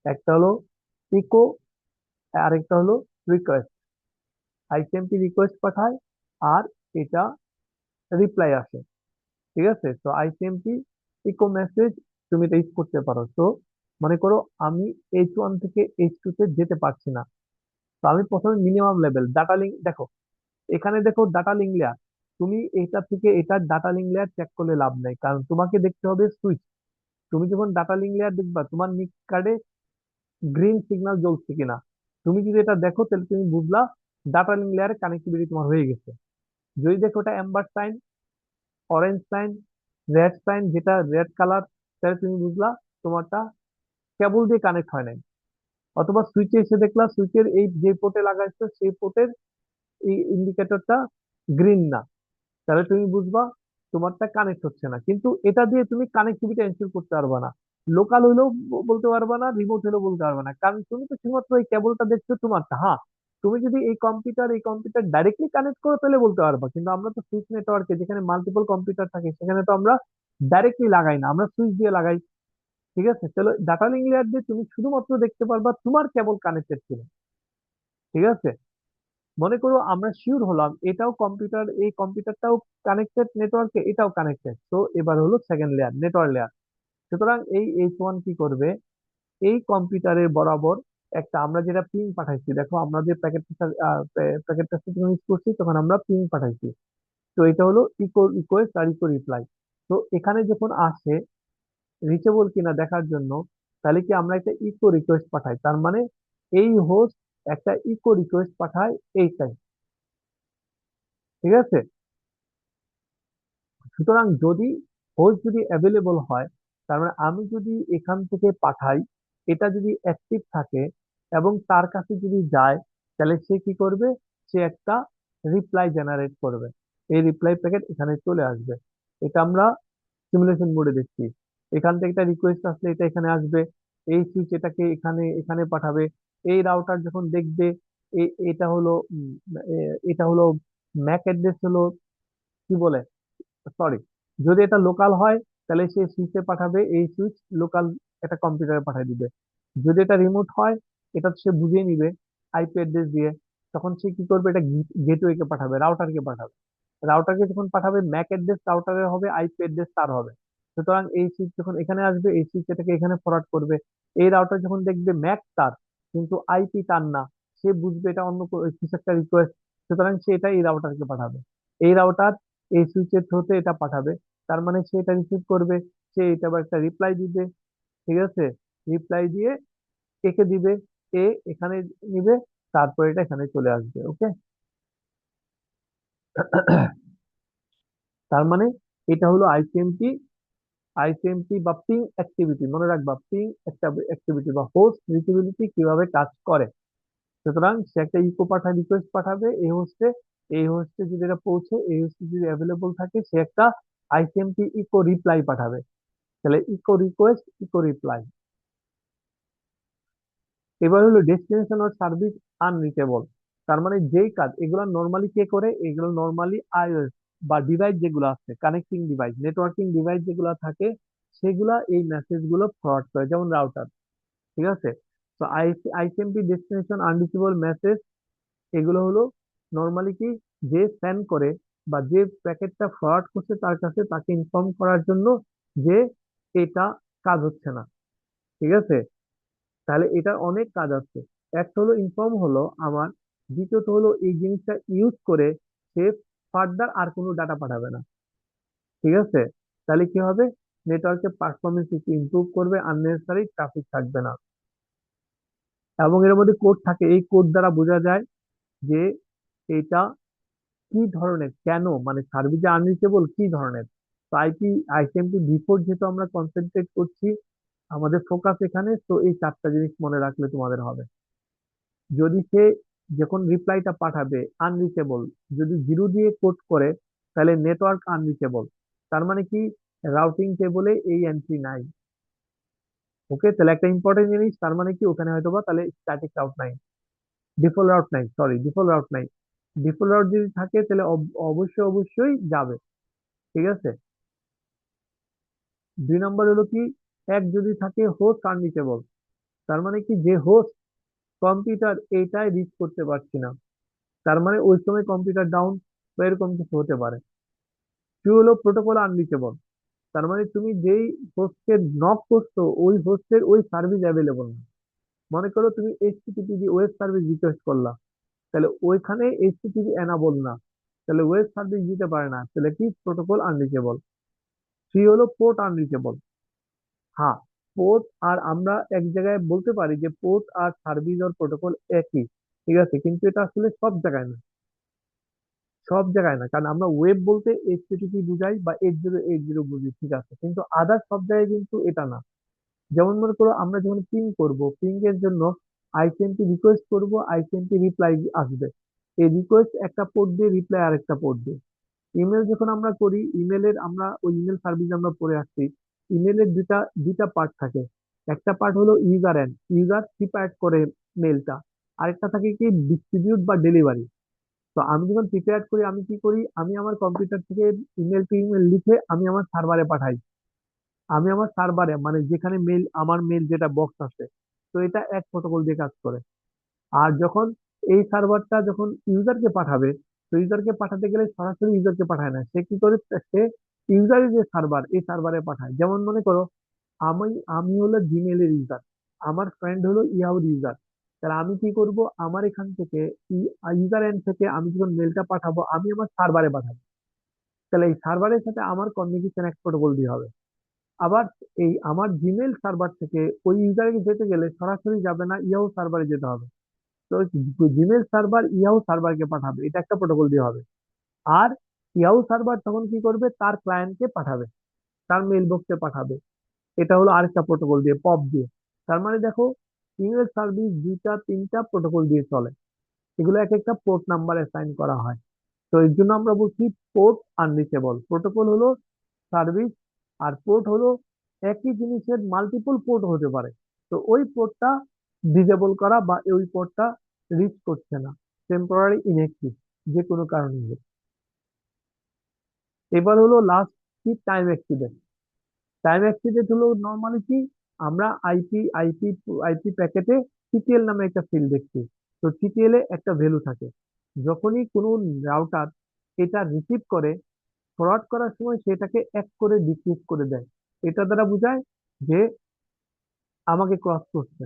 একটা হলো ইকো, আরেকটা হলো রিকোয়েস্ট। আইসিএমপি রিকোয়েস্ট পাঠায়, আর এটা রিপ্লাই আসে। ঠিক আছে, তো আইসিএমপি ইকো মেসেজ তুমি এটা ইউজ করতে পারো। তো মনে করো আমি H1 থেকে H2 তে যেতে পারছি না, তো আমি প্রথমে মিনিমাম লেভেল ডাটা লিঙ্ক দেখো, এখানে দেখো ডাটা লিঙ্ক লেয়ার। তুমি এটা থেকে এটা ডাটা লিঙ্ক লেয়ার চেক করলে লাভ নাই, কারণ তোমাকে দেখতে হবে সুইচ। তুমি যখন ডাটা লিঙ্ক লেয়ার দেখবা, তোমার নিক কার্ডে গ্রিন সিগন্যাল জ্বলছে কিনা, তুমি যদি এটা দেখো তাহলে তুমি বুঝলা ডাটা লিঙ্ক লেয়ারে কানেক্টিভিটি তোমার হয়ে গেছে। যদি দেখো ওটা amber sign, orange sign, red sign, যেটা রেড কালার, তাহলে তুমি বুঝলা তোমারটা কেবল দিয়ে কানেক্ট হয় নাই। অথবা সুইচে এসে দেখলা সুইচের এই যে পোর্টে লাগাইছো সেই পোর্টের এই ইন্ডিকেটরটা গ্রিন না, তাহলে তুমি বুঝবা তোমারটা কানেক্ট হচ্ছে না। কিন্তু এটা দিয়ে তুমি কানেক্টিভিটি এনশিওর করতে পারবা না, লোকাল হইলেও বলতে পারবা না, রিমোট হলেও বলতে পারবা না, কারণ তুমি তো শুধুমাত্র এই কেবলটা দেখছো তোমারটা। হ্যাঁ, তুমি যদি এই কম্পিউটার ডাইরেক্টলি কানেক্ট করো তাহলে বলতে পারবা, কিন্তু আমরা তো সুইচ নেটওয়ার্কে যেখানে মাল্টিপল কম্পিউটার থাকে সেখানে তো আমরা ডাইরেক্টলি লাগাই না, আমরা সুইচ দিয়ে লাগাই। ঠিক আছে, তাহলে ডাটা লিঙ্ক লেয়ার দিয়ে তুমি শুধুমাত্র দেখতে পারবা তোমার কেবল কানেক্টেড কিনা। ঠিক আছে, মনে করো আমরা শিওর হলাম এটাও কম্পিউটার, এই কম্পিউটারটাও কানেক্টেড নেটওয়ার্কে, এটাও কানেক্টেড, তো এবার হলো সেকেন্ড লেয়ার, নেটওয়ার্ক লেয়ার। সুতরাং এই H1 কি করবে, এই কম্পিউটারের বরাবর একটা, আমরা যেটা পিং পাঠাইছি, দেখো আমরা যে প্যাকেটটা যখন ইউজ করছি তখন আমরা পিং পাঠাইছি। তো এটা হলো ইকো রিকোয়েস্ট আর ইকো রিপ্লাই। তো এখানে যখন আসে রিচেবল কিনা দেখার জন্য, তাহলে কি আমরা একটা ইকো রিকোয়েস্ট পাঠাই, তার মানে এই হোস্ট একটা ইকো রিকোয়েস্ট পাঠায় এইটাই। ঠিক আছে, সুতরাং যদি অ্যাভেলেবল হয়, তার মানে আমি যদি এখান থেকে পাঠাই, এটা যদি অ্যাক্টিভ থাকে এবং তার কাছে যদি যায়, তাহলে সে কি করবে, সে একটা রিপ্লাই জেনারেট করবে, এই রিপ্লাই প্যাকেট এখানে চলে আসবে। এটা আমরা সিমুলেশন মোডে দেখছি। এখান থেকে একটা রিকোয়েস্ট আসলে এটা এখানে আসবে, এই সুইচ এটাকে এখানে এখানে পাঠাবে। এই রাউটার যখন দেখবে এটা হলো এটা হলো ম্যাক অ্যাড্রেস হলো, কি বলে, সরি, যদি এটা লোকাল হয় তাহলে সে সুইচে পাঠাবে, এই সুইচ লোকাল একটা কম্পিউটারে পাঠিয়ে দিবে। যদি এটা রিমোট হয়, এটা সে বুঝিয়ে নিবে আইপি অ্যাড্রেস দিয়ে, তখন সে কি করবে, এটা গেটওয়ে কে পাঠাবে, রাউটারকে পাঠাবে। রাউটারকে যখন পাঠাবে, ম্যাক অ্যাড্রেস রাউটারের হবে, আইপি অ্যাড্রেস তার হবে। সুতরাং এই সুইচ যখন এখানে আসবে, এই সুইচ এটাকে এখানে ফরওয়ার্ড করবে। এই রাউটার যখন দেখবে ম্যাক তার কিন্তু আইপি তার না, সে বুঝবে এটা অন্য কিছু একটা রিকোয়েস্ট, সুতরাং সে এটা এই রাউটারকে পাঠাবে। এই রাউটার এই সুইচের থ্রুতে এটা পাঠাবে, তার মানে সে এটা রিসিভ করবে, সে এটা আবার একটা রিপ্লাই দিবে। ঠিক আছে, রিপ্লাই দিয়ে একে দিবে, এ এখানে নিবে, তারপর এটা এখানে চলে আসবে। ওকে, তার মানে এটা হলো আইসিএমপি বা পিং অ্যাক্টিভিটি, মনে রাখবা পিং একটা অ্যাক্টিভিটি বা হোস্ট রিচেবিলিটি কিভাবে কাজ করে। সুতরাং সে একটা ইকো পাঠায়, রিকোয়েস্ট পাঠাবে এই হোস্টে যদি এটা পৌঁছে, এই হোস্টে যদি অ্যাভেলেবল থাকে, সে একটা আইসিএমপি ইকো রিপ্লাই পাঠাবে। তাহলে ইকো রিকোয়েস্ট, ইকো রিপ্লাই। এবার হলো ডেস্টিনেশন অর সার্ভিস আনরিচেবল। তার মানে যেই কাজ এগুলো নর্মালি কে করে, এগুলো নর্মালি আইওএস বা ডিভাইস যেগুলো আছে, কানেক্টিং ডিভাইস, নেটওয়ার্কিং ডিভাইস যেগুলো থাকে, সেগুলা এই মেসেজ গুলো ফরওয়ার্ড করে, যেমন রাউটার। ঠিক আছে, তো আইসিএমপি ডেস্টিনেশন আনরিচেবল মেসেজ, এগুলো হলো নর্মালি কি, যে সেন্ড করে, বা যে প্যাকেটটা ফরওয়ার্ড করছে তার কাছে তাকে ইনফর্ম করার জন্য যে এটা কাজ হচ্ছে না। ঠিক আছে, তাহলে এটার অনেক কাজ আছে। একটা হলো ইনফর্ম হলো আমার, দ্বিতীয়ত হলো এই জিনিসটা ইউজ করে সে ফার্দার আর কোনো ডাটা পাঠাবে না। ঠিক আছে, তাহলে কি হবে, নেটওয়ার্কের পারফরমেন্স একটু ইমপ্রুভ করবে, আননেসেসারি ট্রাফিক থাকবে না। এবং এর মধ্যে কোড থাকে, এই কোড দ্বারা বোঝা যায় যে এটা কি ধরনের, কেন, মানে সার্ভিস যে আনরিচেবল কি ধরনের। তো আইসিএমপি বিফোর যেহেতু আমরা কনসেন্ট্রেট করছি, আমাদের ফোকাস এখানে, তো এই চারটা জিনিস মনে রাখলে তোমাদের হবে। যদি সে যখন রিপ্লাইটা পাঠাবে আনরিচেবল, যদি জিরো দিয়ে কোড করে, তাহলে নেটওয়ার্ক আনরিচেবল, তার মানে কি রাউটিং টেবলে এই এন্ট্রি নাই। ওকে, তাহলে একটা ইম্পর্টেন্ট জিনিস, তার মানে কি ওখানে হয়তো বা তাহলে স্ট্যাটিক রাউট নাই, ডিফল্ট রাউট নাই, সরি ডিফল্ট রাউট নাই। ডিফল্ট রাউট যদি থাকে তাহলে অবশ্যই অবশ্যই যাবে। ঠিক আছে, 2 নম্বর হলো কি, এক যদি থাকে হোস্ট আনরিচেবল, তার মানে কি যে হোস্ট কম্পিউটার এইটাই রিচ করতে পারছি না, তার মানে ওই সময় কম্পিউটার ডাউন বা এরকম কিছু হতে পারে। কি হলো প্রোটোকল আনরিচেবল, তার মানে তুমি যেই হোস্টকে নক করছো ওই হোস্টের ওই সার্ভিস অ্যাভেলেবল না। মনে করো তুমি এইচটিটিপি দিয়ে ওয়েব সার্ভিস রিকোয়েস্ট করলা, তাহলে ওইখানে এইচটিটিপি এনাবল না, তাহলে ওয়েব সার্ভিস দিতে পারে না, তাহলে কি প্রোটোকল আনরিচেবল। থ্রি হলো পোর্ট আনরিচেবল। হ্যাঁ, পোর্ট আর আমরা এক জায়গায় বলতে পারি যে পোর্ট আর সার্ভিস আর প্রোটোকল একই, ঠিক আছে, কিন্তু এটা আসলে সব জায়গায় না, সব জায়গায় না, কারণ আমরা ওয়েব বলতে এইচটিটিপি বুঝাই বা 8080 বুঝি, ঠিক আছে, কিন্তু আদার সব জায়গায় কিন্তু এটা না। যেমন মনে করো আমরা যখন পিং করব, পিং এর জন্য আইসিএমপি রিকোয়েস্ট করব, আইসিএমপি রিপ্লাই আসবে, এই রিকোয়েস্ট একটা পোর্ট দিয়ে, রিপ্লাই আরেকটা পোর্ট দিয়ে। ইমেল যখন আমরা করি, ইমেলের আমরা ওই ইমেল সার্ভিস আমরা পড়ে আসছি, ইমেলের দুটা দুটা পার্ট থাকে। একটা পার্ট হলো ইউজার এন্ড, ইউজার প্রিপেয়ার করে মেলটা, আরেকটা থাকে কি ডিস্ট্রিবিউট বা ডেলিভারি। তো আমি যখন প্রিপেয়ার করি, আমি কি করি, আমি আমার কম্পিউটার থেকে ইমেল টু ইমেল লিখে আমি আমার সার্ভারে পাঠাই, আমি আমার সার্ভারে মানে যেখানে মেল, আমার মেল যেটা বক্স আছে, তো এটা এক প্রোটোকল দিয়ে কাজ করে। আর যখন এই সার্ভারটা যখন ইউজারকে পাঠাবে, তো ইউজারকে পাঠাতে গেলে সরাসরি ইউজারকে পাঠায় না, সে কি করে, সে ইউজারের যে সার্ভার, এই সার্ভারে পাঠায়। যেমন মনে করো আমি আমি হলো জিমেল এর ইউজার, আমার ফ্রেন্ড হলো ইয়াহুর ইউজার, তাহলে আমি কি করব, আমার এখান থেকে ইউজার এন্ড থেকে আমি যখন মেলটা পাঠাবো আমি আমার সার্ভারে পাঠাবো, তাহলে এই সার্ভারের সাথে আমার কমিউনিকেশন এক প্রোটোকল দিয়ে হবে। আবার এই আমার জিমেল সার্ভার থেকে ওই ইউজারে যেতে গেলে সরাসরি যাবে না, ইয়াহু সার্ভারে যেতে হবে। তো জিমেল সার্ভার ইয়াহু সার্ভারকে পাঠাবে, এটা একটা প্রোটোকল দিয়ে হবে। আর ইয়াহু সার্ভার তখন কি করবে, তার ক্লায়েন্টকে পাঠাবে, তার মেল বক্সে পাঠাবে, এটা হলো আরেকটা প্রোটোকল দিয়ে, পপ দিয়ে। তার মানে দেখো, ইমেল সার্ভিস দুইটা তিনটা প্রোটোকল দিয়ে চলে, এগুলো এক একটা পোর্ট নাম্বার অ্যাসাইন করা হয়। তো এর জন্য আমরা বলছি পোর্ট আনরিচেবল। প্রোটোকল হলো সার্ভিস, আর পোর্ট হলো একই জিনিসের মাল্টিপল পোর্ট হতে পারে, তো ওই পোর্টটা ডিজেবল করা বা ওই পোর্টটা রিচ করছে না, টেম্পোরারি ইনঅ্যাক্টিভ, যে কোনো কারণে হোক। এবার হলো লাস্ট কি, টাইম অ্যাক্সিডেন্ট। টাইম অ্যাক্সিডেন্ট হলো নর্মালি কি, আমরা আইপি প্যাকেটে টিটিএল নামে একটা ফিল্ড দেখছি। তো টিটিএল এ একটা ভ্যালু থাকে, যখনই কোনো রাউটার এটা রিসিভ করে, ফরওয়ার্ড করার সময় সেটাকে এক করে ডিক্রিজ করে দেয়, এটা দ্বারা বোঝায় যে আমাকে ক্রস করছে।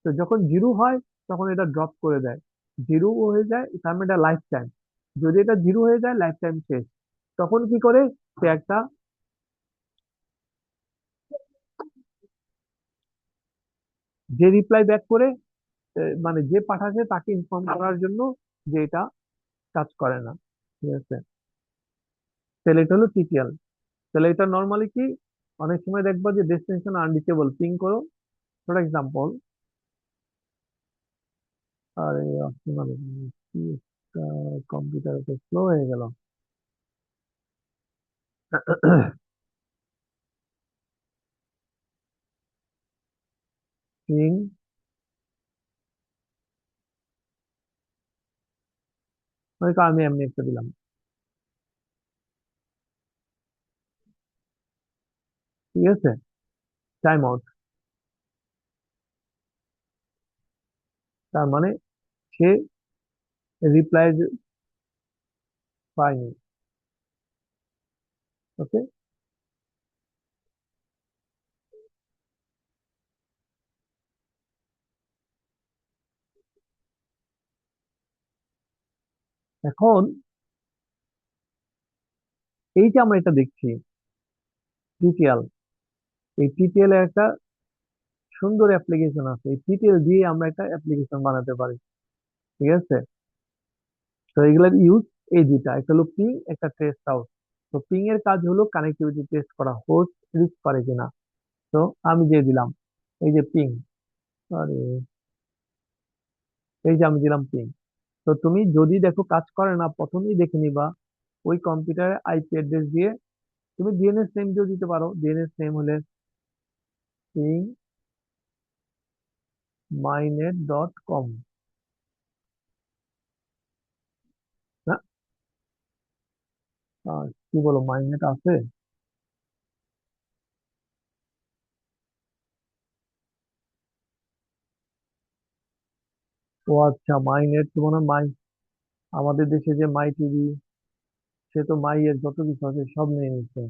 তো যখন জিরো হয় তখন এটা ড্রপ করে দেয়, জিরো হয়ে যায় তার মানে এটা লাইফ টাইম, যদি এটা জিরো হয়ে যায় লাইফ টাইম শেষ। তখন কি করে, সে একটা যে রিপ্লাই ব্যাক করে, মানে যে পাঠাচ্ছে তাকে ইনফর্ম করার জন্য যে এটা কাজ করে না। ঠিক আছে, তাহলে এটা হলো টিটিএল। তাহলে এটা নর্মালি কি, অনেক সময় দেখবা যে ডেস্টিনেশন আনরিচেবল, পিং করো ফর এক্সাম্পল, আর মানে কম্পিউটার স্লো হয়ে গেল। পিং, মানে আমি এমনি একটা দিলাম, ঠিক আছে, টাইম আউট, তার মানে সে রিপ্লাই পায়নি। ওকে। এখন এই যে আমরা এটা দেখছি টিটিএল, এই টিটিএল এর একটা সুন্দর অ্যাপ্লিকেশন আছে, এই টিটিএল দিয়ে আমরা একটা অ্যাপ্লিকেশন বানাতে পারি। ঠিক আছে, তো এগুলোর ইউজ এই দুইটা, একটা হলো পিং, একটা ট্রেস আউট। তো পিং এর কাজ হলো কানেক্টিভিটি টেস্ট করা, হোস্ট রিচ করে কিনা। তো আমি দিয়ে দিলাম এই যে পিং, আরে এই যে আমি দিলাম পিং। তো তুমি যদি দেখো কাজ করে না, প্রথমেই দেখে নিবা ওই কম্পিউটারে আইপি অ্যাড্রেস দিয়ে, তুমি ডিএনএস নেম দিয়ে দিতে পারো। ডিএনএস নেম হলে পিং mynet.com। না, কি বলো, মাইনেট আছে? ও আচ্ছা, মাইনেট তো মনে হয় মাই, আমাদের দেশে যে মাই টিভি, সে তো মাই এর যত কিছু আছে সব নিয়ে নিচ্ছে।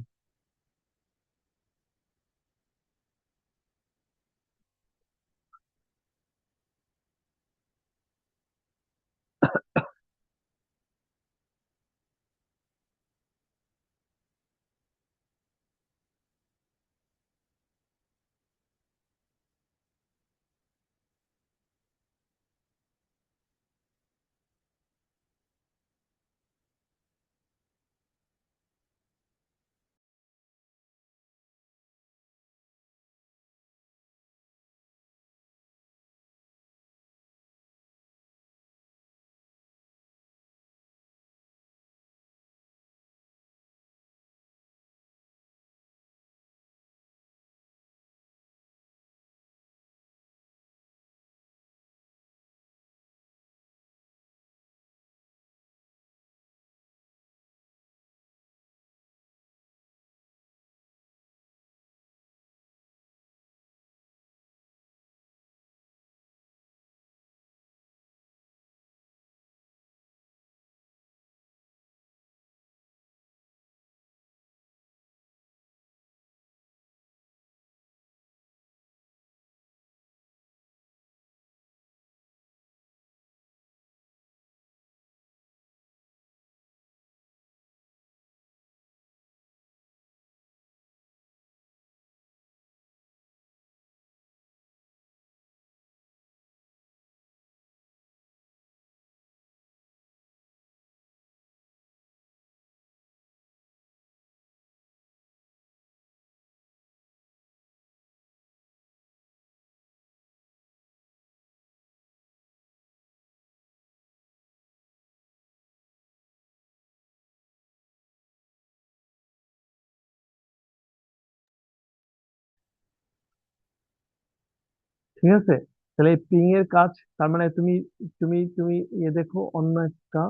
ঠিক আছে, তাহলে এই পিং এর কাজ, তার মানে তুমি তুমি দেখো অন্য একটা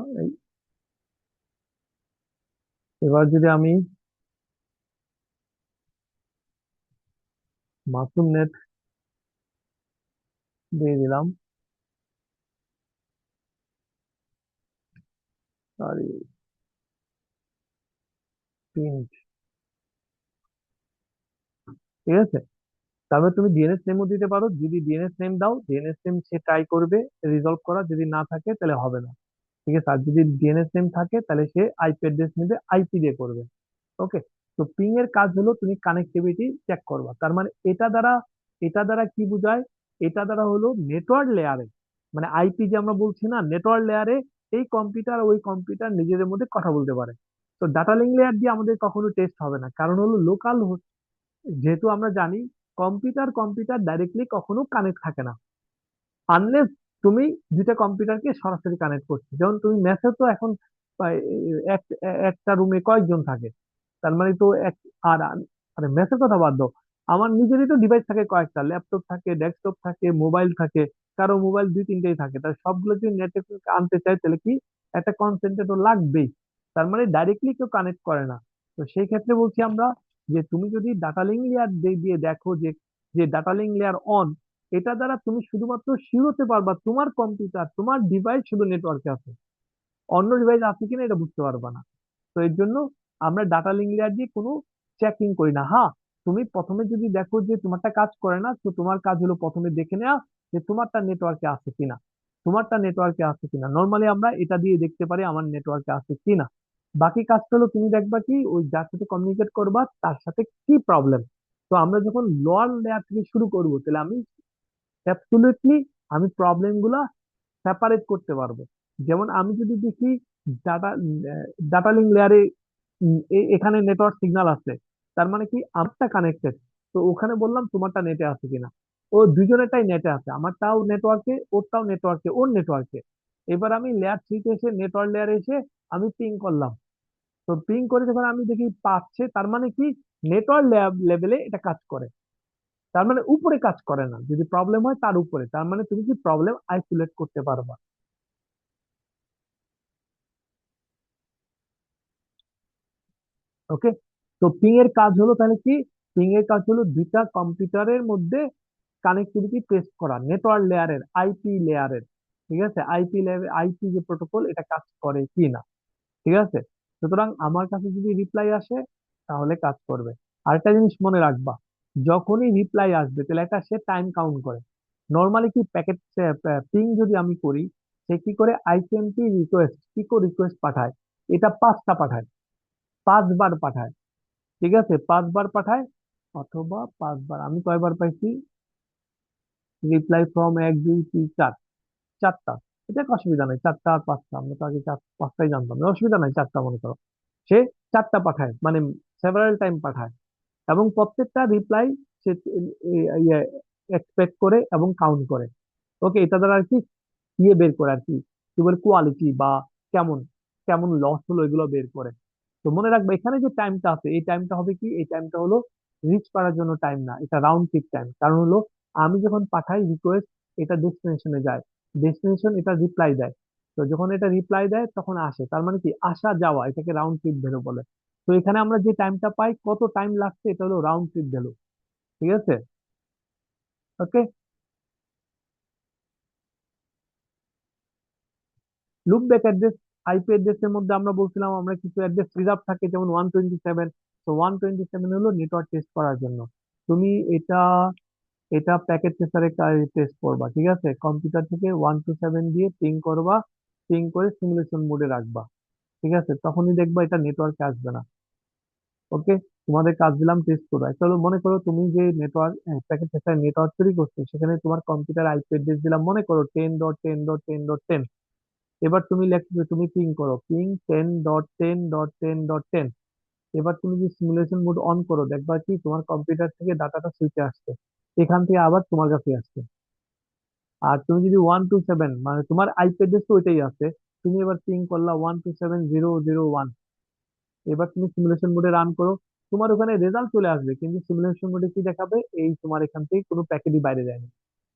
এবার যদি আমি মাসুম নেট দিয়ে দিলাম, সরি, প্রিন্ট। ঠিক আছে, তারপরে তুমি ডিএনএস নেমও দিতে পারো। যদি ডিএনএস নেম দাও, ডিএনএস নেম সে ট্রাই করবে রিজলভ করা, যদি না থাকে তাহলে হবে না। ঠিক আছে, আর যদি ডিএনএস নেম থাকে তাহলে সে আইপি অ্যাড্রেস নেবে, আইপি দিয়ে করবে। ওকে। তো পিং এর কাজ হলো তুমি কানেক্টিভিটি চেক করবা, তার মানে এটা দ্বারা কি বোঝায়, এটা দ্বারা হলো নেটওয়ার্ক লেয়ারে, মানে আইপি যে আমরা বলছি না, নেটওয়ার্ক লেয়ারে এই কম্পিউটার ওই কম্পিউটার নিজেদের মধ্যে কথা বলতে পারে। তো ডাটা লিঙ্ক লেয়ার দিয়ে আমাদের কখনো টেস্ট হবে না, কারণ হলো লোকাল, যেহেতু আমরা জানি কম্পিউটার কম্পিউটার ডাইরেক্টলি কখনো কানেক্ট থাকে না, আনলেস তুমি দুইটা কম্পিউটারকে সরাসরি কানেক্ট করছো। যেমন তুমি মেসে তো এখন প্রায় একটা রুমে কয়েকজন থাকে, তার মানে তো এক, আর আরে মেসের কথা বাদ দাও, আমার নিজেরই তো ডিভাইস থাকে কয়েকটা, ল্যাপটপ থাকে, ডেস্কটপ থাকে, মোবাইল থাকে, কারো মোবাইল দুই তিনটেই থাকে, তাই সবগুলো যদি নেটে আনতে চাই তাহলে কি একটা কনসেন্ট্রেটর লাগবেই। তার মানে ডাইরেক্টলি কেউ কানেক্ট করে না। তো সেই ক্ষেত্রে বলছি আমরা, যে তুমি যদি ডাটা লিঙ্ক লেয়ার দিয়ে দেখো যে যে ডাটা লিঙ্ক লেয়ার অন, এটা দ্বারা তুমি শুধুমাত্র শিওর হতে পারবা তোমার কম্পিউটার তোমার ডিভাইস শুধু নেটওয়ার্কে আছে, অন্য ডিভাইস আছে কিনা এটা বুঝতে পারবা না। তো এর জন্য আমরা ডাটা লিঙ্ক লেয়ার দিয়ে কোনো চেকিং করি না। হ্যাঁ, তুমি প্রথমে যদি দেখো যে তোমারটা কাজ করে না, তো তোমার কাজ হলো প্রথমে দেখে নেওয়া যে তোমারটা নেটওয়ার্কে আছে কিনা, তোমারটা নেটওয়ার্কে আছে কিনা। নর্মালি আমরা এটা দিয়ে দেখতে পারি আমার নেটওয়ার্কে আছে কিনা। বাকি কাজটা হলো তুমি দেখবা কি ওই যার সাথে কমিউনিকেট করবা তার সাথে কি প্রবলেম। তো আমরা যখন লোয়ার লেয়ার থেকে শুরু করবো, তাহলে আমি অ্যাবসলিউটলি আমি প্রবলেম গুলা সেপারেট করতে পারবো। যেমন আমি যদি দেখি ডাটা ডাটা লিঙ্ক লেয়ারে এখানে নেটওয়ার্ক সিগন্যাল আছে, তার মানে কি আমারটা কানেক্টেড, তো ওখানে বললাম তোমারটা নেটে আছে কিনা। ও দুজনেরটাই নেটে আছে, আমারটাও নেটওয়ার্কে, ওরটাও নেটওয়ার্কে, ওর নেটওয়ার্কে। এবার আমি লেয়ার থ্রিতে এসে নেটওয়ার্ক লেয়ারে এসে আমি পিং করলাম। তো পিং করে যখন আমি দেখি পাচ্ছে, তার মানে কি নেটওয়ার্ক লেভেলে এটা কাজ করে। তার মানে উপরে কাজ করে না, যদি প্রবলেম হয় তার উপরে, তার মানে তুমি কি প্রবলেম আইসোলেট করতে পারবা। ওকে। তো পিং এর কাজ হলো তাহলে কি, পিং এর কাজ হলো দুইটা কম্পিউটারের মধ্যে কানেক্টিভিটি টেস্ট করা, নেটওয়ার্ক লেয়ারের, আইপি লেয়ারের। ঠিক আছে, আইপি লেয়ার, আইপি যে প্রোটোকল এটা কাজ করে কি না। ঠিক আছে। সুতরাং আমার কাছে যদি রিপ্লাই আসে তাহলে কাজ করবে। আরেকটা জিনিস মনে রাখবা, যখনই রিপ্লাই আসবে তাহলে একটা সে টাইম কাউন্ট করে। নর্মালি কি প্যাকেট পিং যদি আমি করি, সে কি করে আইসিএমপি রিকোয়েস্ট, পিকো রিকোয়েস্ট পাঠায়, এটা 5টা পাঠায়, 5বার পাঠায়। ঠিক আছে, 5বার পাঠায়, অথবা 5বার, আমি কয়বার পাইছি রিপ্লাই ফ্রম, 1 2 3 4, 4টা। এটা একটা অসুবিধা নাই, 4টা আর 5টা, আমরা তো আগে 5টাই জানতাম না, অসুবিধা নাই, 4টা মনে করো। সে 4টা পাঠায়, মানে সেভারাল টাইম পাঠায়, এবং প্রত্যেকটা রিপ্লাই সে এক্সপেক্ট করে এবং কাউন্ট করে। ওকে, এটা দ্বারা আর কি ইয়ে বের করে আর কি, কি বলে কোয়ালিটি বা কেমন কেমন লস হলো এগুলো বের করে। তো মনে রাখবে এখানে যে টাইমটা আছে, এই টাইমটা হবে কি, এই টাইমটা হলো রিচ করার জন্য টাইম না, এটা রাউন্ড ট্রিপ টাইম। কারণ হলো আমি যখন পাঠাই রিকোয়েস্ট, এটা ডেস্টিনেশনে যায়, ডেস্টিনেশন এটা রিপ্লাই দেয়। তো যখন এটা রিপ্লাই দেয় তখন আসে, তার মানে কি আসা যাওয়া, এটাকে রাউন্ড ট্রিপ ভ্যালু বলে। তো এখানে আমরা যে টাইমটা পাই, কত টাইম লাগছে, এটা হলো রাউন্ড ট্রিপ ভ্যালু। ঠিক আছে। ওকে। লুপ ব্যাক অ্যাড্রেস, আইপি অ্যাড্রেসের মধ্যে আমরা বলছিলাম আমরা কিছু অ্যাড্রেস রিজার্ভ থাকে, যেমন 127। তো 127 হলো নেটওয়ার্ক টেস্ট করার জন্য। তুমি এটা এটা প্যাকেট ট্রেসারে টেস্ট করবা। ঠিক আছে, কম্পিউটার থেকে 127 দিয়ে পিং করবা, পিং করে সিমুলেশন মোডে রাখবা। ঠিক আছে, তখনই দেখবা এটা নেটওয়ার্কে আসবে না। ওকে। তোমাদের কাজ দিলাম টেস্ট করো। চলো মনে করো তুমি যে নেটওয়ার্ক প্যাকেট ট্রেসার নেটওয়ার্ক তৈরি করছো, সেখানে তোমার কম্পিউটার আইপি অ্যাড্রেস দিলাম মনে করো 10.10.10.10। এবার তুমি লেখছো, তুমি পিং করো, পিং 10.10.10.10। এবার তুমি যে সিমুলেশন মোড অন করো, দেখবা কি তোমার কম্পিউটার থেকে ডাটাটা সুইচে আসছে, এখান থেকে আবার তোমার কাছে আসছে। আর তুমি যদি 127, মানে তোমার আইপি অ্যাড্রেস তো ওইটাই আছে, তুমি এবার পিং করলা 127.0.0.1। এবার তুমি সিমুলেশন মোডে রান করো, তোমার ওখানে রেজাল্ট চলে আসবে, কিন্তু সিমুলেশন মোডে কি দেখাবে, এই তোমার এখান থেকে কোনো প্যাকেটই বাইরে যায়নি।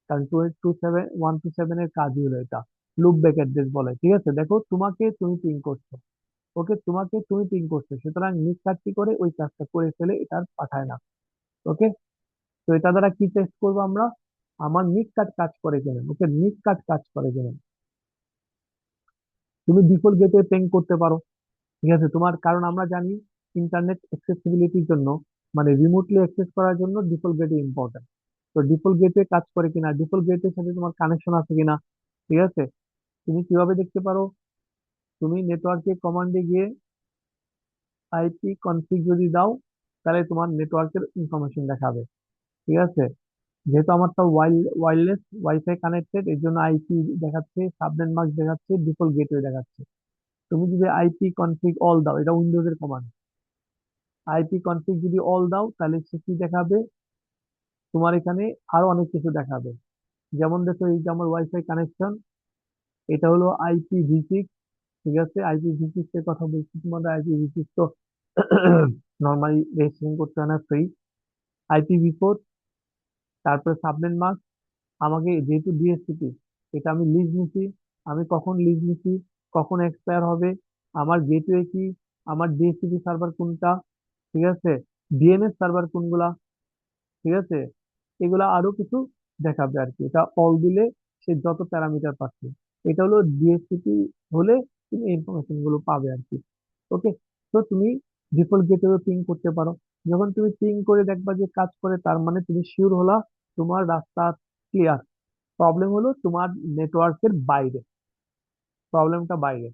কারণ 127 এর কাজই হলো এটা, লুপ ব্যাক অ্যাড্রেস বলে। ঠিক আছে, দেখো তোমাকে তুমি পিং করছো। ওকে, তোমাকে তুমি পিং করছো, সুতরাং নিজ কাজটি করে ওই কাজটা করে ফেলে, এটা আর পাঠায় না। ওকে। তো এটা দ্বারা কি টেস্ট করবো আমরা, আমার নিক কাট কাজ করে কিনা। ওকে, নিক কাট কাজ করে কিনা। তুমি ডিফল্ট গেটওয়ে পিং করতে পারো। ঠিক আছে, তোমার, কারণ আমরা জানি ইন্টারনেট অ্যাক্সেসিবিলিটির জন্য, মানে রিমোটলি অ্যাক্সেস করার জন্য ডিফল্ট গেটওয়ে ইম্পর্টেন্ট। তো ডিফল্ট গেটওয়ে কাজ করে কিনা, ডিফল্ট গেটওয়ের সাথে তোমার কানেকশন আছে কিনা। ঠিক আছে, তুমি কিভাবে দেখতে পারো, তুমি নেটওয়ার্কে কমান্ডে গিয়ে আইপি কনফিগ যদি দাও, তাহলে তোমার নেটওয়ার্কের ইনফরমেশন দেখাবে। ঠিক আছে, যেহেতু আমারটা ওয়্যারলেস ওয়াইফাই কানেক্টেড, এর জন্য আইপি দেখাচ্ছে, সাবনেট মাস্ক দেখাচ্ছে, ডিফল্ট গেটওয়ে দেখাচ্ছে। তুমি যদি আইপি কনফিগ অল দাও, এটা উইন্ডোজের কমান্ড, আইপি কনফিগ যদি অল দাও তাহলে সে কি দেখাবে, তোমার এখানে আরো অনেক কিছু দেখাবে। যেমন দেখো, এই যে আমার ওয়াইফাই কানেকশন, এটা হলো IPv6। ঠিক আছে, IPv6 এর কথা বলছি তোমাদের, IPv6 তো নর্মালি রেজিস্ট্রেশন করতে হয় না, ফ্রি। IPv4, তারপরে সাবনেট মাস্ক, আমাকে যেহেতু ডিএসসিপি, এটা আমি লিজ নিছি, আমি কখন লিজ নিছি, কখন এক্সপায়ার হবে, আমার গেটওয়ে কি, আমার ডিএসসিপি সার্ভার কোনটা। ঠিক আছে, ডিএনএস সার্ভার কোনগুলা। ঠিক আছে, এগুলা আরো কিছু দেখাবে আর কি, এটা অল দিলে সে যত প্যারামিটার পাচ্ছে, এটা হলো ডিএসসিপি হলে তুমি ইনফরমেশন গুলো পাবে আর কি। ওকে। তো তুমি ডিফল্ট গেটওয়ে পিং করতে পারো। যখন তুমি পিং করে দেখবা যে কাজ করে, তার মানে তুমি শিওর হলা তোমার রাস্তা ক্লিয়ার। প্রবলেম হলো তোমার নেটওয়ার্কের বাইরে, প্রবলেমটা বাইরে।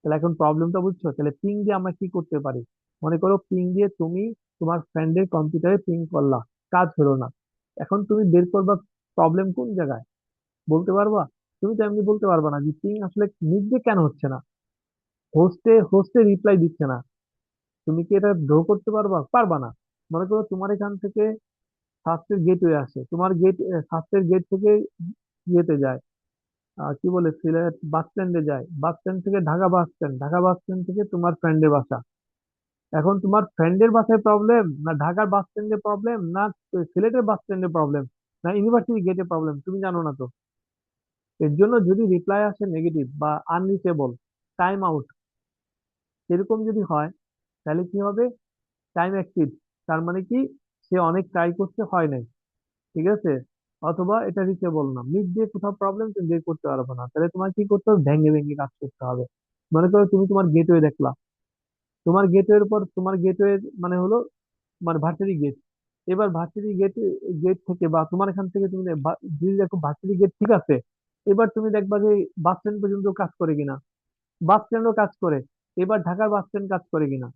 তাহলে এখন প্রবলেমটা বুঝছো? তাহলে পিং দিয়ে আমরা কি করতে পারি? মনে করো পিং দিয়ে তুমি তোমার ফ্রেন্ডের কম্পিউটারে পিং করলা, কাজ হলো না। এখন তুমি বের করবা প্রবলেম কোন জায়গায়, বলতে পারবা? তুমি তো এমনি বলতে পারবা না যে পিং আসলে নিজে কেন হচ্ছে না, হোস্টে রিপ্লাই দিচ্ছে না। তুমি কি এটা ড্র করতে পারবা? পারবা না। মনে করো তোমার এখান থেকে সাস্টের গেটওয়ে আসে, তোমার সাস্টের গেট থেকে ইয়েতে যায়, কি বলে, সিলেট বাস স্ট্যান্ডে যায়, বাস স্ট্যান্ড থেকে Dhaka bus stand, Dhaka bus stand থেকে তোমার ফ্রেন্ডের বাসা। এখন তোমার ফ্রেন্ডের বাসায় প্রবলেম, না ঢাকার বাস স্ট্যান্ডে প্রবলেম, না সিলেটের বাস স্ট্যান্ডে প্রবলেম, না ইউনিভার্সিটি গেটে প্রবলেম, তুমি জানো না তো। এর জন্য যদি রিপ্লাই আসে নেগেটিভ বা আনরিচেবল, টাইম আউট, এরকম যদি হয়, তাহলে কি হবে? টাইম এক্সিড, তার মানে কি সে অনেক ট্রাই করতে হয় নাই, ঠিক আছে? অথবা এটা রিচেবল না, মিড দিয়ে কোথাও প্রবলেম, তুমি বের করতে পারবে না। তাহলে তোমার কি করতে হবে? ভেঙে ভেঙে কাজ করতে হবে। মনে করো তুমি তোমার গেটওয়ে দেখলা, তোমার গেটওয়ের পর তোমার গেটওয়ে মানে হলো মানে ভার্সিটি গেট। এবার ভার্সিটি গেট গেট থেকে বা তোমার এখান থেকে তুমি যদি দেখো ভার্সিটি গেট ঠিক আছে, এবার তুমি দেখবা যে বাস স্ট্যান্ড পর্যন্ত কাজ করে কিনা, বাস স্ট্যান্ডও কাজ করে। এবার ঢাকার বাস স্ট্যান্ড কাজ করে কিনা,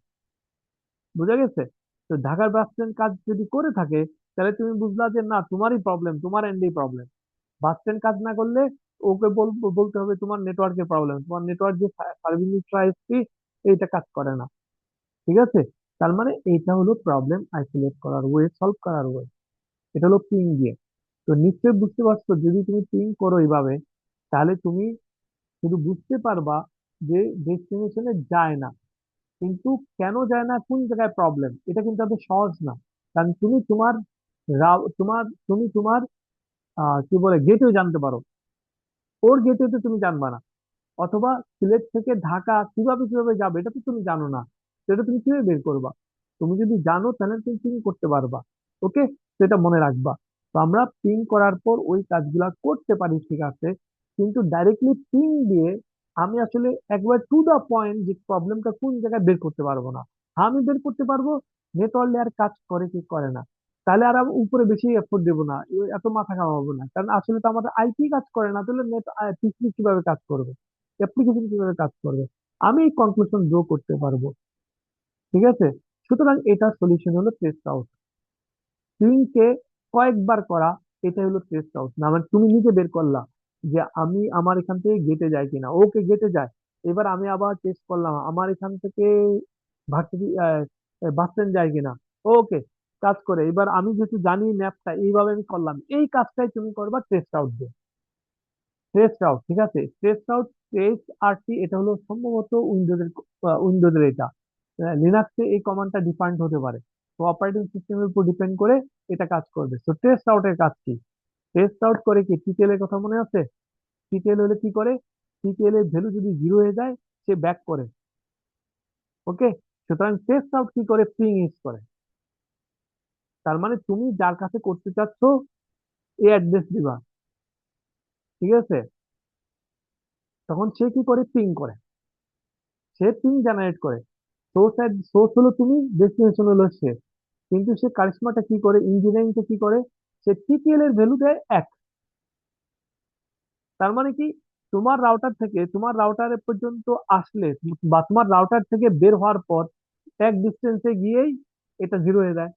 বুঝা গেছে? তো ঢাকার বাস স্ট্যান্ড কাজ যদি করে থাকে, তাহলে তুমি বুঝলা যে না, তোমারই প্রবলেম, তোমার এন্ডেই প্রবলেম। বাস স্ট্যান্ড কাজ না করলে ওকে বলতে হবে তোমার নেটওয়ার্কের প্রবলেম, তোমার নেটওয়ার্ক যে সার্ভিস আইএসপি এইটা কাজ করে না, ঠিক আছে? তার মানে এইটা হলো প্রবলেম আইসোলেট করার ওয়ে, সলভ করার ওয়ে। এটা হলো পিং দিয়ে। তো নিশ্চয়ই বুঝতে পারছো, যদি তুমি পিং করো এইভাবে, তাহলে তুমি শুধু বুঝতে পারবা যে ডেস্টিনেশনে যায় না, কিন্তু কেন যায় না, কোন জায়গায় প্রবলেম, এটা কিন্তু এত সহজ না। কারণ তুমি তোমার তুমি তোমার কি বলে গেটওয়ে জানতে পারো, ওর গেটওয়ে তো তুমি জানবা না। অথবা সিলেট থেকে ঢাকা কিভাবে কিভাবে যাবে এটা তো তুমি জানো না, সেটা তুমি কিভাবে বের করবা? তুমি যদি জানো তাহলে তুমি পিং করতে পারবা। ওকে, সেটা মনে রাখবা। তো আমরা পিং করার পর ওই কাজগুলা করতে পারি, ঠিক আছে, কিন্তু ডাইরেক্টলি পিং দিয়ে আমি আসলে একবার টু দা পয়েন্ট যে প্রবলেমটা কোন জায়গায় বের করতে পারবো না। হ্যাঁ, আমি বের করতে পারবো নেটওয়ার্ক লেয়ার কাজ করে কি করে না, তাহলে আর আমি উপরে বেশি এফোর্ট দেবো না, এত মাথা খাওয়াবো না। কারণ আসলে তো আমাদের আইপি কাজ করে না, তাহলে নেট পিসি কিভাবে কাজ করবে, অ্যাপ্লিকেশন কিভাবে কাজ করবে? আমি এই কনক্লুশন ড্র করতে পারবো, ঠিক আছে? সুতরাং এটার সলিউশন হলো টেস্ট আউট। কে কয়েকবার করা, এটা হলো টেস্ট আউট। না মানে তুমি নিজে বের করলা যে আমি আমার এখান থেকে গেটে যায় কিনা, ওকে গেটে যায়। এবার আমি আবার টেস্ট করলাম আমার এখান থেকে ভার্সিটি বাস স্ট্যান্ড যায় কিনা, ওকে কাজ করে। এবার আমি যেহেতু জানি ম্যাপটা, এইভাবে আমি করলাম, এই কাজটাই তুমি করবা টেস্ট আউট দিয়ে। টেস্ট আউট, ঠিক আছে, টেস্ট আউট, টেস্ট আরটি, এটা হলো সম্ভবত উইন্ডোজের এটা। লিনাক্সে এই কমান্ডটা ডিফারেন্ট হতে পারে, তো অপারেটিং সিস্টেমের উপর ডিপেন্ড করে এটা কাজ করবে। তো টেস্ট আউটের কাজ কি? টেস্ট আউট করে কি, টিটিএল এর কথা মনে আছে? টিটিএল হলে কি করে? টিটিএল এর ভ্যালু যদি জিরো হয়ে যায়, সে ব্যাক করে। ওকে, সুতরাং টেস্ট আউট কি করে? পিং ইউজ করে। তার মানে তুমি যার কাছে করতে চাচ্ছ এই অ্যাড্রেস দিবা, ঠিক আছে? তখন সে কি করে? পিং করে, সে পিং জেনারেট করে। সোর্স হলো তুমি, ডেস্টিনেশন হলো সে। কিন্তু সে কারিশমাটা কি করে, ইঞ্জিনিয়ারিংটা কি করে, সে টিটিএল এর ভ্যালু দেয় এক। তার মানে কি, তোমার রাউটার পর্যন্ত আসলে বা তোমার রাউটার থেকে বের হওয়ার পর এক ডিস্টেন্সে গিয়েই এটা জিরো হয়ে যায়।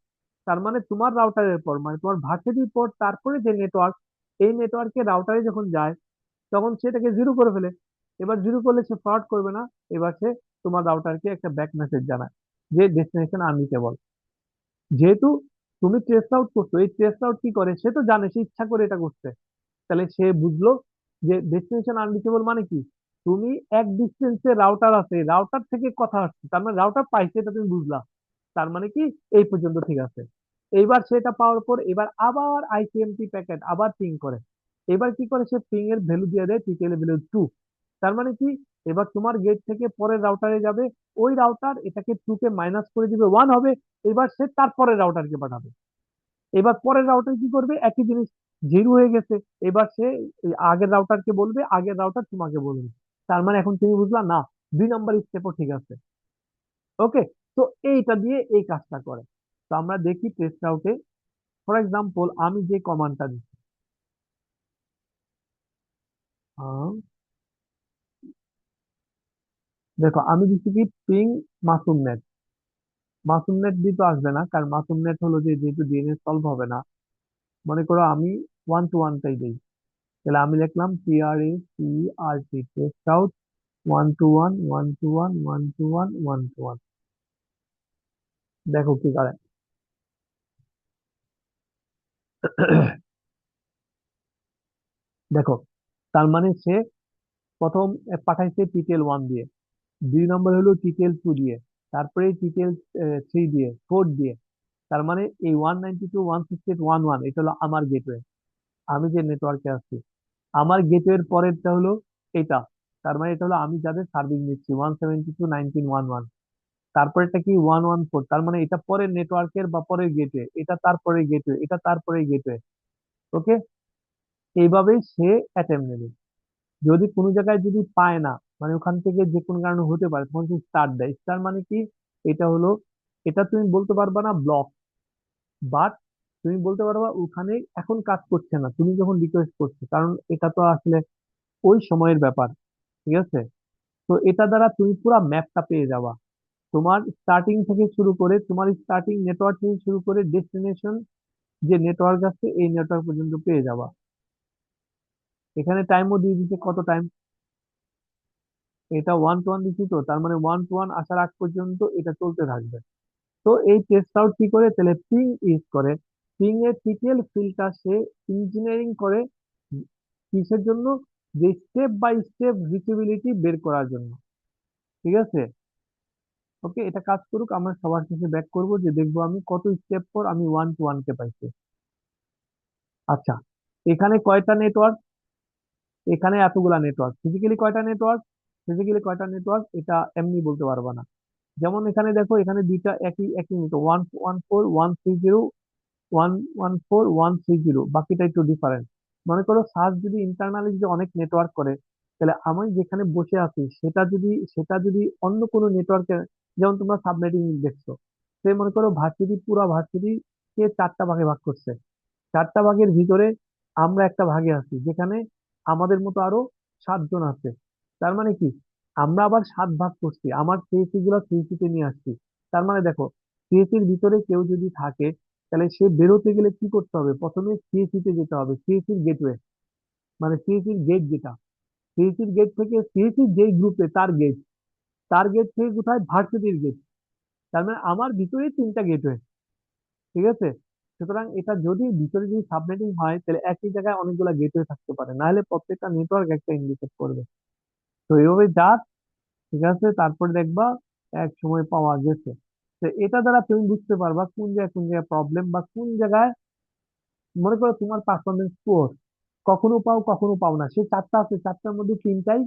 তার মানে তোমার রাউটারের পর, মানে তোমার ভার্সিটির পর তারপরে যে নেটওয়ার্ক, এই নেটওয়ার্কে রাউটারে যখন যায়, তখন সেটাকে জিরো করে ফেলে। এবার জিরো করলে সে ফরওয়ার্ড করবে না, এবার সে তোমার রাউটারকে একটা ব্যাক মেসেজ জানায় যে ডেস্টিনেশন আনরিচেবল। যেহেতু তুমি ট্রেস আউট করছো, এই ট্রেস আউট কি করে, সে তো জানে, সে ইচ্ছা করে এটা করছে। তাহলে সে বুঝলো যে ডেস্টিনেশন আনরিচেবল মানে কি, তুমি এক ডিস্টেন্সে রাউটার আছে, রাউটার থেকে কথা আসছে, তার মানে রাউটার পাইছে, এটা তুমি বুঝলা। তার মানে কি, এই পর্যন্ত ঠিক আছে। এইবার সেটা পাওয়ার পর এবার আবার আইসিএমপি প্যাকেট আবার পিং করে। এবার কি করে, সে পিং এর ভ্যালু দিয়ে দেয় টিটিএল ভ্যালু 2। তার মানে কি, এবার তোমার গেট থেকে পরের রাউটারে যাবে, ওই রাউটার এটাকে 2 কে মাইনাস করে দিবে, 1 হবে। এবার সে তারপরের রাউটারকে পাঠাবে। এবার পরের রাউটার কি করবে, একই জিনিস, জিরো হয়ে গেছে। এবার সে এই আগের রাউটারকে বলবে, আগের রাউটার তোমাকে বলবে। তার মানে এখন তুমি বুঝলা না, 2 নম্বর স্টেপও ঠিক আছে। ওকে, তো এইটা দিয়ে এই কাজটা করে। তো আমরা দেখি টেস্ট আউটে, ফর এক্সাম্পল আমি যে কমান্ডটা দিচ্ছি, আহ, দেখো আমি দিচ্ছি কি ping Masum net. Masum net দিয়ে তো আসবে না, কারণ মাসুম নেট হলো যে যেহেতু ডিএনএস সলভ হবে না। মনে করো আমি 1 to 1টাই দিই, তাহলে আমি লিখলাম TRACRT test out 1 to 1 1 to 1 1 to 1 1 to 1। দেখো কি করে। দেখো, তার মানে সে প্রথম পাঠাইছে টিটেল 1 দিয়ে, 2 নম্বর হলো টিটেল 2 দিয়ে, তারপরে টিটেল 3 দিয়ে, 4 দিয়ে। তার মানে এই 192.168.11 এটা হলো আমার গেটওয়ে, আমি যে নেটওয়ার্কে আছি। আমার গেটওয়ের পরেরটা হলো এটা, তার মানে এটা হলো আমি যাদের সার্ভিস নিচ্ছি 172.19.11। তারপরেরটা কি 114, তার মানে এটা পরের নেটওয়ার্কের বা পরের গেটওয়ে, এটা তারপরে গেটওয়ে, এটা তারপরে গেটওয়ে। ওকে, এইভাবেই সে অ্যাটেম্প নেবে। যদি কোনো জায়গায় যদি পায় না, মানে ওখান থেকে যে কোনো কারণে হতে পারে, তখন সে স্টার দেয়। স্টার মানে কি, এটা হলো, এটা তুমি বলতে পারবা না ব্লক, বাট তুমি বলতে পারবা ওখানে এখন কাজ করছে না, তুমি যখন রিকোয়েস্ট করছো, কারণ এটা তো আসলে ওই সময়ের ব্যাপার। ঠিক আছে, তো এটা দ্বারা তুমি পুরো ম্যাপটা পেয়ে যাবা, তোমার স্টার্টিং থেকে শুরু করে, তোমার স্টার্টিং নেটওয়ার্ক থেকে শুরু করে ডেস্টিনেশন যে নেটওয়ার্ক আছে এই নেটওয়ার্ক পর্যন্ত পেয়ে যাবা। এখানে টাইমও দিয়ে দিচ্ছে, কত টাইম, এটা 1 to 1 দিচ্ছি, তো তার মানে 1 to 1 আসার আগ পর্যন্ত এটা চলতে থাকবে। তো এই টেস্ট আউট কি করে, তাহলে পিং ইউজ করে, পিং এর টিটিএল ফিল্ডটা সে ইঞ্জিনিয়ারিং করে, কিসের জন্য, যে স্টেপ বাই স্টেপ রিচেবিলিটি বের করার জন্য। ঠিক আছে, ওকে, এটা কাজ করুক, আমরা সবার শেষে ব্যাক করব, যে দেখবো আমি কত স্টেপ পর আমি 1 to 1 কে পাইছি। আচ্ছা, এখানে কয়টা নেটওয়ার্ক, এখানে এতগুলা নেটওয়ার্ক, ফিজিক্যালি কয়টা নেটওয়ার্ক, ফিজিক্যালি কয়টা নেটওয়ার্ক এটা এমনি বলতে পারবা না। যেমন এখানে দেখো, এখানে দুইটা একই একই মতো 114 130, 114 130, বাকিটা একটু ডিফারেন্ট। মনে করো সার্চ যদি ইন্টারনালি যদি অনেক নেটওয়ার্ক করে, তাহলে আমি যেখানে বসে আছি সেটা যদি অন্য কোনো নেটওয়ার্কে, যেমন তোমরা সাবনেটিং দেখছো, সে মনে করো ভার্সিটি, পুরা ভার্সিটি কে 4টা ভাগে ভাগ করছে, 4টা ভাগের ভিতরে আমরা একটা ভাগে আছি, যেখানে আমাদের মতো আরো 7 জন আছে। তার মানে কি, আমরা আবার 7 ভাগ করছি, আমার সিএসসি গুলা সিএসসি তে নিয়ে আসছি। তার মানে দেখো, সিএসসির ভিতরে কেউ যদি থাকে, তাহলে সে বেরোতে গেলে কি করতে হবে, প্রথমে সিএসসি তে যেতে হবে, সিএসসির গেটওয়ে, মানে সিএসসির গেট যেটা, সিএসসির গেট থেকে সিএসসির যেই গ্রুপে তার গেট, তার গেট থেকে কোথায়, ভার্সিটির গেট। তার মানে আমার ভিতরে 3টা গেটওয়ে। ঠিক আছে, সুতরাং এটা যদি ভিতরে যদি সাবনেটিং হয়, তাহলে একই জায়গায় অনেকগুলা গেটওয়ে থাকতে পারে, না হলে প্রত্যেকটা নেটওয়ার্ক একটা ইন্ডিকেট করবে। তো এইভাবে যা, ঠিক আছে, তারপরে দেখবা এক সময় পাওয়া গেছে। তো এটা দ্বারা তুমি বুঝতে পারবা কোন জায়গায় প্রবলেম, বা কোন জায়গায়, মনে করো তোমার পারফরমেন্স পুয়ার, কখনো পাও কখনো পাও না, সে 4টা আছে, 4টার মধ্যে 3টাই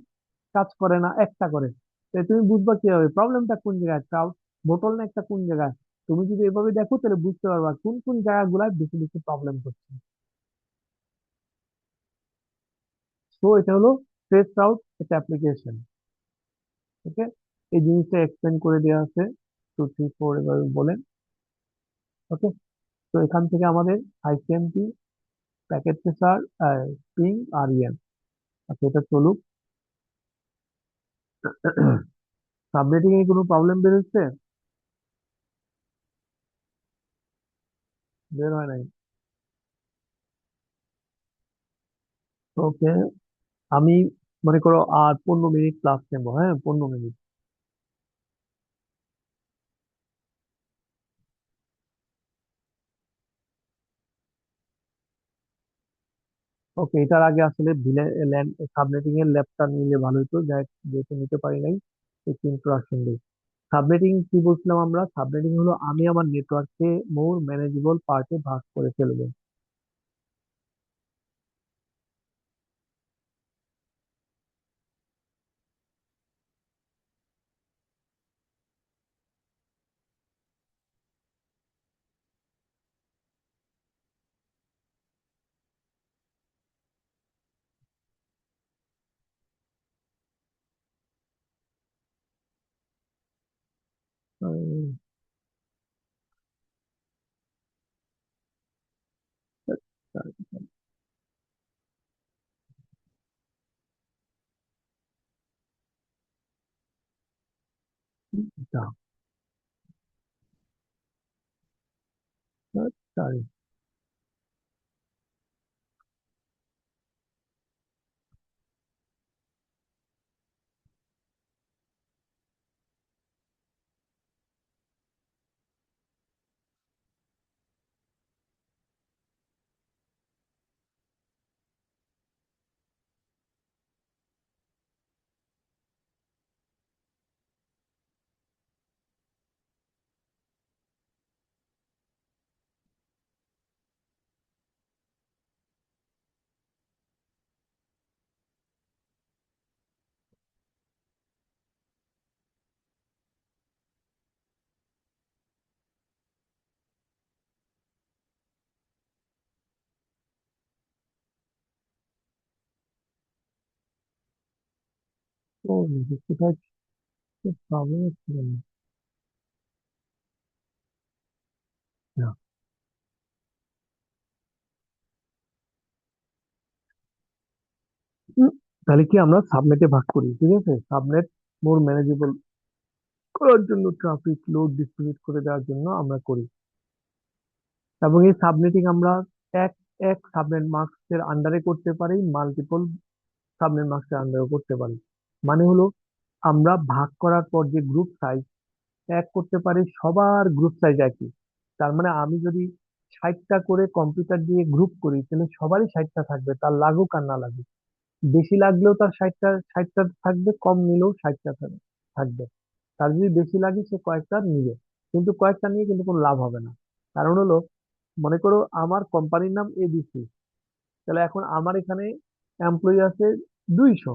কাজ করে না, একটা করে। তো তুমি বুঝবা কিভাবে প্রবলেমটা কোন জায়গায়, বোতল না একটা কোন জায়গায়। তুমি যদি এভাবে দেখো, তাহলে বুঝতে পারবা কোন কোন জায়গাগুলো বেশি বেশি প্রবলেম হচ্ছে। তো এটা হলো ট্রেস আউট, এটা অ্যাপ্লিকেশন। ওকে, এই জিনিসটা এক্সপ্লেন করে দেওয়া আছে 2 3 4 এভাবে বলেন। ওকে, তো এখান থেকে আমাদের আইসিএমপি, প্যাকেট ট্রেসার, স্প্রিং আর ইএম, আচ্ছা এটা চলুক। সাবনেটিং এ কোনো প্রবলেম বেরোচ্ছে, বের হয় নাই। ওকে, আমি মনে করো আর 15 মিনিট ক্লাস নেবো, হ্যাঁ 15 মিনিট। ওকে, এটার আগে আসলে ল্যান্ড সাবনেটিং এর ল্যাবটা নিলে ভালো হতো, যেহেতু নিতে পারি নাই, একটু ইন্ট্রোডাকশন দিই। সাবনেটিং কি বলছিলাম আমরা, সাবনেটিং হলো আমি আমার নেটওয়ার্ককে মোর ম্যানেজেবল পার্টে ভাগ করে ফেলবো। উম, আচ্ছা, sorry. ও, কোথায় প্রবলেম হচ্ছিল না। উম, তাহলে কি আমরা সাবনেটে ভাগ করি, ঠিক আছে? সাবনেট মোর ম্যানেজেবল করার জন্য, ট্রাফিক লোড ডিস্ট্রিবিউট করে দেওয়ার জন্য আমরা করি। এবং এই সাবনেটিং আমরা এক এক সাবনেট মাস্ক এর আন্ডারে করতে পারি, মাল্টিপল সাবনেট মাস্ক এর আন্ডারে করতে পারি। মানে হলো, আমরা ভাগ করার পর যে গ্রুপ সাইজ এক করতে পারি, সবার গ্রুপ সাইজ একই। তার মানে আমি যদি 60টা করে কম্পিউটার দিয়ে গ্রুপ করি, তাহলে সবারই 60টা থাকবে, তার লাগুক আর না লাগুক। বেশি লাগলেও তার 60টা থাকবে, কম নিলেও 60টা থাকবে। তার যদি বেশি লাগে সে কয়েকটা নিবে, কিন্তু কয়েকটা নিয়ে কিন্তু কোনো লাভ হবে না। কারণ হলো, মনে করো আমার কোম্পানির নাম এবিসি, তাহলে এখন আমার এখানে এমপ্লয়ি আছে 200,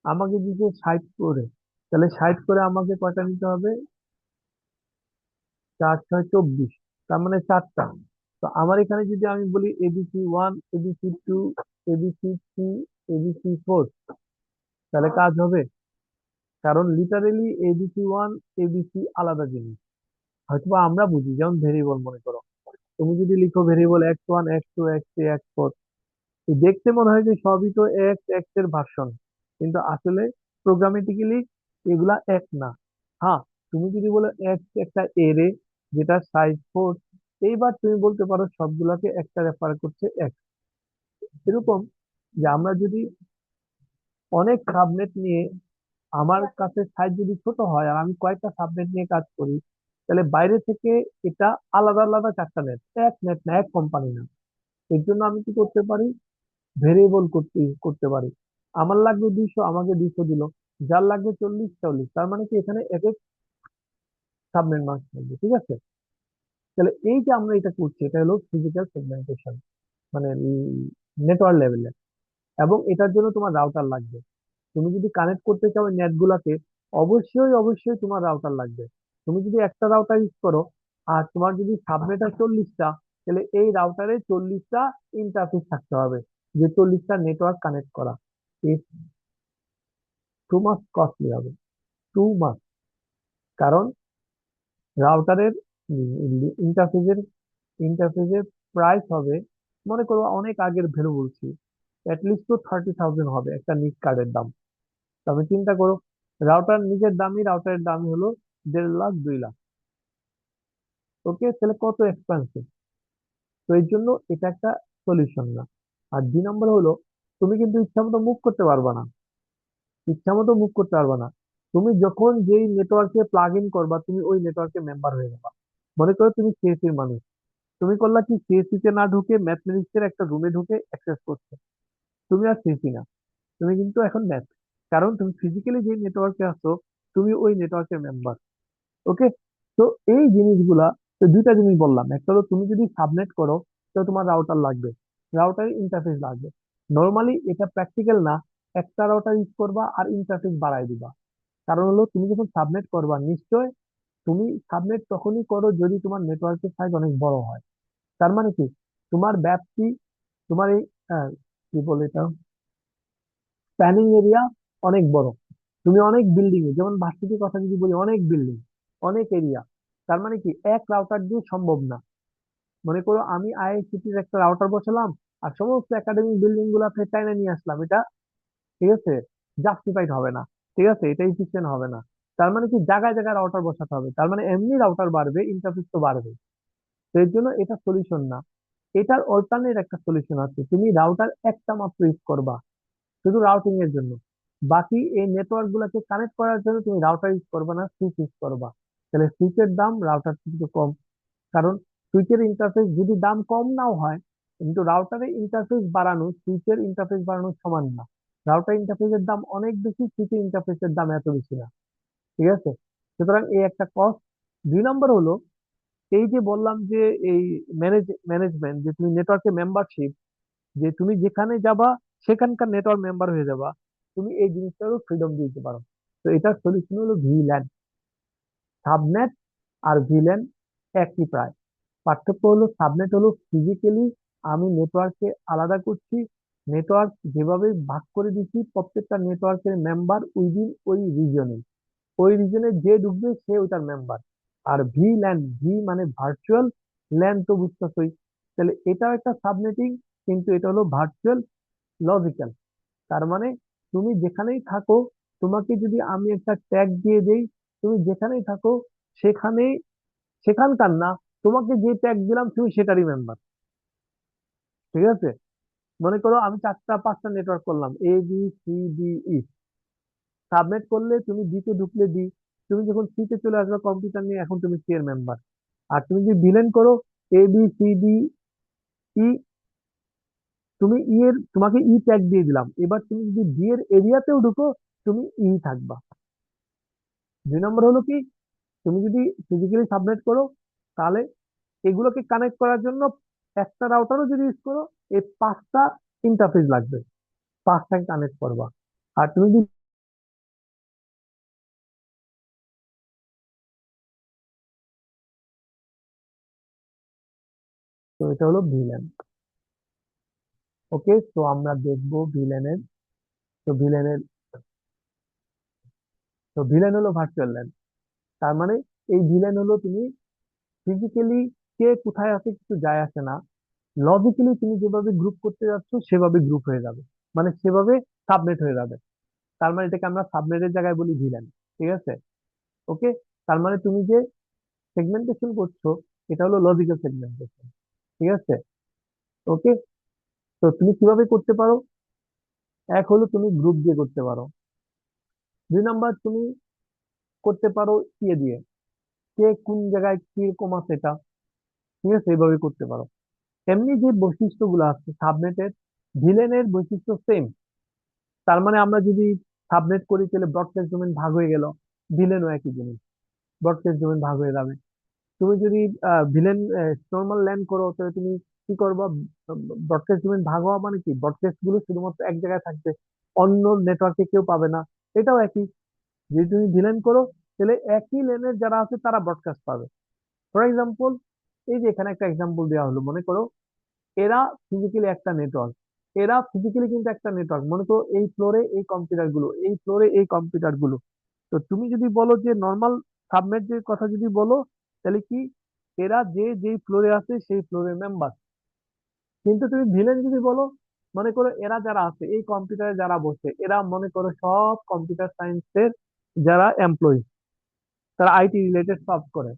আমাকে দিতে 60 করে, তাহলে 60 করে আমাকে কয়টা নিতে হবে? 4 6 24, তার মানে 4টা। তো আমার এখানে যদি আমি বলি ABC 1, ABC 2, ABC 3, ABC 4, তাহলে কাজ হবে? কারণ লিটারেলি ABC 1 ABC আলাদা জিনিস। হয়তোবা আমরা বুঝি, যেমন ভেরিয়েবল মনে করো, তুমি যদি লিখো variable x1 x2 x3 x4, দেখতে মনে হয় যে সবই তো এক্স এক্স এর ভার্সন, কিন্তু আসলে প্রোগ্রামেটিক্যালি এগুলা এক না। হ্যাঁ, তুমি যদি বলো এক্স একটা এরে যেটা সাইজ 4, এইবার তুমি বলতে পারো সবগুলাকে একটা রেফার করছে এক্স। এরকম যে আমরা যদি অনেক সাবনেট নিয়ে, আমার কাছে সাইজ যদি ছোট হয় আর আমি কয়েকটা সাবনেট নিয়ে কাজ করি, তাহলে বাইরে থেকে এটা আলাদা আলাদা 4টা নেট, এক নেট না, এক কোম্পানি না। এর জন্য আমি কি করতে পারি? ভেরিয়েবল করতে করতে পারি। আমার লাগবে 200, আমাকে 200 দিল। যার লাগবে 40, তার মানে কি এখানে এক এক সাবনেট মাস্ক থাকবে, ঠিক আছে? তাহলে এই যে আমরা এটা করছি, এটা হলো ফিজিক্যাল সেগমেন্টেশন, মানে নেটওয়ার্ক লেভেলে। এবং এটার জন্য তোমার রাউটার লাগবে। তুমি যদি কানেক্ট করতে চাও নেট গুলাকে, অবশ্যই অবশ্যই তোমার রাউটার লাগবে। তুমি যদি একটা রাউটার ইউজ করো, আর তোমার যদি সাবনেট হয় 40টা, তাহলে এই রাউটারে 40টা ইন্টারফেস থাকতে হবে, যে 40টা নেটওয়ার্ক কানেক্ট করা। টু মাস কস্টলি হবে, টু মাস। কারণ রাউটারের ইন্টারফেসের ইন্টারফেসের প্রাইস হবে, মনে করো অনেক আগের ভ্যালু বলছি, অ্যাটলিস্ট তো 30,000 হবে একটা নিক কার্ডের দাম। তবে চিন্তা করো, রাউটার নিজের দামই, রাউটারের দামই হলো 1.5 লাখ 2 লাখ। ওকে, তাহলে কত এক্সপেন্সিভ। তো এই জন্য এটা একটা সলিউশন না। আর 2 নম্বর হলো, তুমি কিন্তু ইচ্ছা মতো মুভ করতে পারবা না, ইচ্ছা মতো মুভ করতে পারবা না। তুমি যখন যেই নেটওয়ার্কে প্লাগ ইন করবা, তুমি ওই নেটওয়ার্কে মেম্বার হয়ে যাবা। মনে করো তুমি সিএসসির মানুষ, তুমি করলা কি, সিএসসি তে না ঢুকে ম্যাথমেটিক্স এর একটা রুমে ঢুকে অ্যাক্সেস করছো, তুমি আর সিএসসি না, তুমি কিন্তু এখন ম্যাথ। কারণ তুমি ফিজিক্যালি যে নেটওয়ার্কে আছো, তুমি ওই নেটওয়ার্কের মেম্বার। ওকে। তো এই জিনিসগুলা, তো দুইটা জিনিস বললাম, একটা হলো তুমি যদি সাবনেট করো, তো তোমার রাউটার লাগবে, রাউটারের ইন্টারফেস লাগবে। নর্মালি এটা প্র্যাকটিক্যাল না, একটা রাউটার ইউজ করবা আর ইন্টারফেস বাড়াই দিবা। কারণ হলো, তুমি যখন সাবনেট করবা, নিশ্চয় তুমি সাবনেট তখনই করো যদি তোমার নেটওয়ার্কের সাইজ অনেক বড় হয়। তার মানে কি, তোমার ব্যাপ্তি, তোমার এই কি বলে এটা, স্প্যানিং এরিয়া অনেক বড়। তুমি অনেক বিল্ডিং এ, যেমন ভার্সিটির কথা যদি বলি, অনেক বিল্ডিং, অনেক এরিয়া, তার মানে কি এক রাউটার দিয়ে সম্ভব না। মনে করো আমি আইআইসিটির একটা রাউটার বসালাম আর সমস্ত একাডেমিক বিল্ডিং গুলাতে টাইনা নিয়ে আসলাম, এটা ঠিক আছে জাস্টিফাইড হবে না, ঠিক আছে এটা ইফিসিয়েন্ট হবে না। তার মানে কি জায়গায় জায়গায় রাউটার বসাতে হবে, তার মানে এমনি রাউটার বাড়বে, ইন্টারফেস তো বাড়বে। তো এর জন্য এটা সলিউশন না। এটার অল্টারনেট একটা সলিউশন আছে, তুমি রাউটার একটা মাত্র ইউজ করবা শুধু রাউটিং এর জন্য। বাকি এই নেটওয়ার্ক গুলাকে কানেক্ট করার জন্য তুমি রাউটার ইউজ করবা না, সুইচ ইউজ করবা। তাহলে সুইচের দাম রাউটার থেকে কম, কারণ সুইচের ইন্টারফেস যদি দাম কম নাও হয়, কিন্তু রাউটারের ইন্টারফেস বাড়ানো সুইচের ইন্টারফেস বাড়ানোর সমান না। রাউটার ইন্টারফেসের দাম অনেক বেশি, সুইচের ইন্টারফেসের দাম এত বেশি না, ঠিক আছে। সুতরাং এই একটা কস্ট। 2 নম্বর হলো, এই যে বললাম যে এই ম্যানেজমেন্ট, যে তুমি নেটওয়ার্কের মেম্বারশিপ, যে তুমি যেখানে যাবা সেখানকার নেটওয়ার্ক মেম্বার হয়ে যাবা, তুমি এই জিনিসটারও ফ্রিডম দিতে পারো। তো এটার সলিউশন হলো ভিল্যান। সাবনেট আর ভিল্যান একই প্রায়। পার্থক্য হলো সাবনেট হলো ফিজিক্যালি আমি নেটওয়ার্ককে আলাদা করছি, নেটওয়ার্ক যেভাবে ভাগ করে দিচ্ছি প্রত্যেকটা নেটওয়ার্কের মেম্বার উইদিন ওই রিজনে, ওই রিজনে যে ঢুকবে সে ওইটার মেম্বার। আর ভি ল্যান, ভি মানে ভার্চুয়াল, ল্যান তো বুঝতেছই। তাহলে এটাও একটা সাবনেটিং, কিন্তু এটা হলো ভার্চুয়াল লজিক্যাল। তার মানে তুমি যেখানেই থাকো, তোমাকে যদি আমি একটা ট্যাগ দিয়ে দেই, তুমি যেখানেই থাকো সেখানেই, সেখানকার না, তোমাকে যে ট্যাগ দিলাম তুমি সেটারই মেম্বার, ঠিক আছে। মনে করো আমি 4টা 5টা নেটওয়ার্ক করলাম, ABCDE, সাবমিট করলে তুমি ডি তে ঢুকলে ডি, তুমি যখন সি তে চলে আসবে কম্পিউটার নিয়ে, এখন তুমি সি এর মেম্বার। আর তুমি যদি ভিলেন করো, ABCDE, তুমি ই এর, তোমাকে ই ট্যাগ দিয়ে দিলাম, এবার তুমি যদি ডি এর এরিয়াতেও ঢুকো তুমি ই থাকবা। 2 নম্বর হলো কি, তুমি যদি ফিজিক্যালি সাবমিট করো, তাহলে এগুলোকে কানেক্ট করার জন্য একটা রাউটারও যদি ইউজ করো, এই 5টা ইন্টারফেস লাগবে, 5টাকে কানেক্ট করবা। আর তুমি যদি, তো এটা হলো ভিলেন। ওকে, তো আমরা দেখবো ভিলেনের। তো ভিলেনের, তো ভিলেন হলো ভার্চুয়াল ল্যান। তার মানে এই ভিলেন হলো তুমি ফিজিক্যালি কে কোথায় আছে কিছু যায় আসে না, লজিক্যালি তুমি যেভাবে গ্রুপ করতে যাচ্ছ সেভাবে গ্রুপ হয়ে যাবে, মানে সেভাবে সাবনেট হয়ে যাবে। তার মানে এটাকে আমরা সাবনেটের জায়গায় বলি ভিলেন, ঠিক আছে। ওকে, তার মানে তুমি যে সেগমেন্টেশন করছো এটা হলো লজিক্যাল সেগমেন্টেশন, ঠিক আছে। ওকে, তো তুমি কিভাবে করতে পারো? এক হলো তুমি গ্রুপ দিয়ে করতে পারো। 2 নাম্বার তুমি করতে পারো ইয়ে দিয়ে, কে কোন জায়গায় কিরকম আছে এটা, ঠিক আছে, এইভাবে করতে পারো। এমনি যে বৈশিষ্ট্যগুলো আছে সাবনেটের, ভিলেনের বৈশিষ্ট্য সেম। তার মানে আমরা যদি সাবনেট করি তাহলে ব্রডকাস্ট ডোমেন ভাগ হয়ে গেল, ভিলেনও একই জিনিস, ব্রডকাস্ট ডোমেন ভাগ হয়ে যাবে। তুমি যদি ভিলেন নর্মাল ল্যান্ড করো তাহলে তুমি কি করবা? ব্রডকাস্ট ডোমেন ভাগ হওয়া মানে কি, ব্রডকাস্ট গুলো শুধুমাত্র এক জায়গায় থাকবে, অন্য নেটওয়ার্কে কেউ পাবে না। এটাও একই, যদি তুমি ভিলেন করো তাহলে একই লেনের যারা আছে তারা ব্রডকাস্ট পাবে। ফর এক্সাম্পল, এই যে এখানে একটা এক্সাম্পল দেওয়া হলো, মনে করো এরা ফিজিক্যালি একটা নেটওয়ার্ক, এরা ফিজিক্যালি কিন্তু একটা নেটওয়ার্ক, মনে করো এই ফ্লোরে এই কম্পিউটার গুলো, এই ফ্লোরে এই কম্পিউটার গুলো। তো তুমি যদি বলো যে নর্মাল সাবনেট যে কথা যদি বলো, তাহলে কি এরা যে যেই ফ্লোরে আছে সেই ফ্লোরের মেম্বার। কিন্তু তুমি ভিলেন যদি বলো, মনে করো এরা যারা আছে এই কম্পিউটারে যারা বসে, এরা মনে করো সব কম্পিউটার সায়েন্সের যারা এমপ্লয়ি, তারা আইটি রিলেটেড সব করে।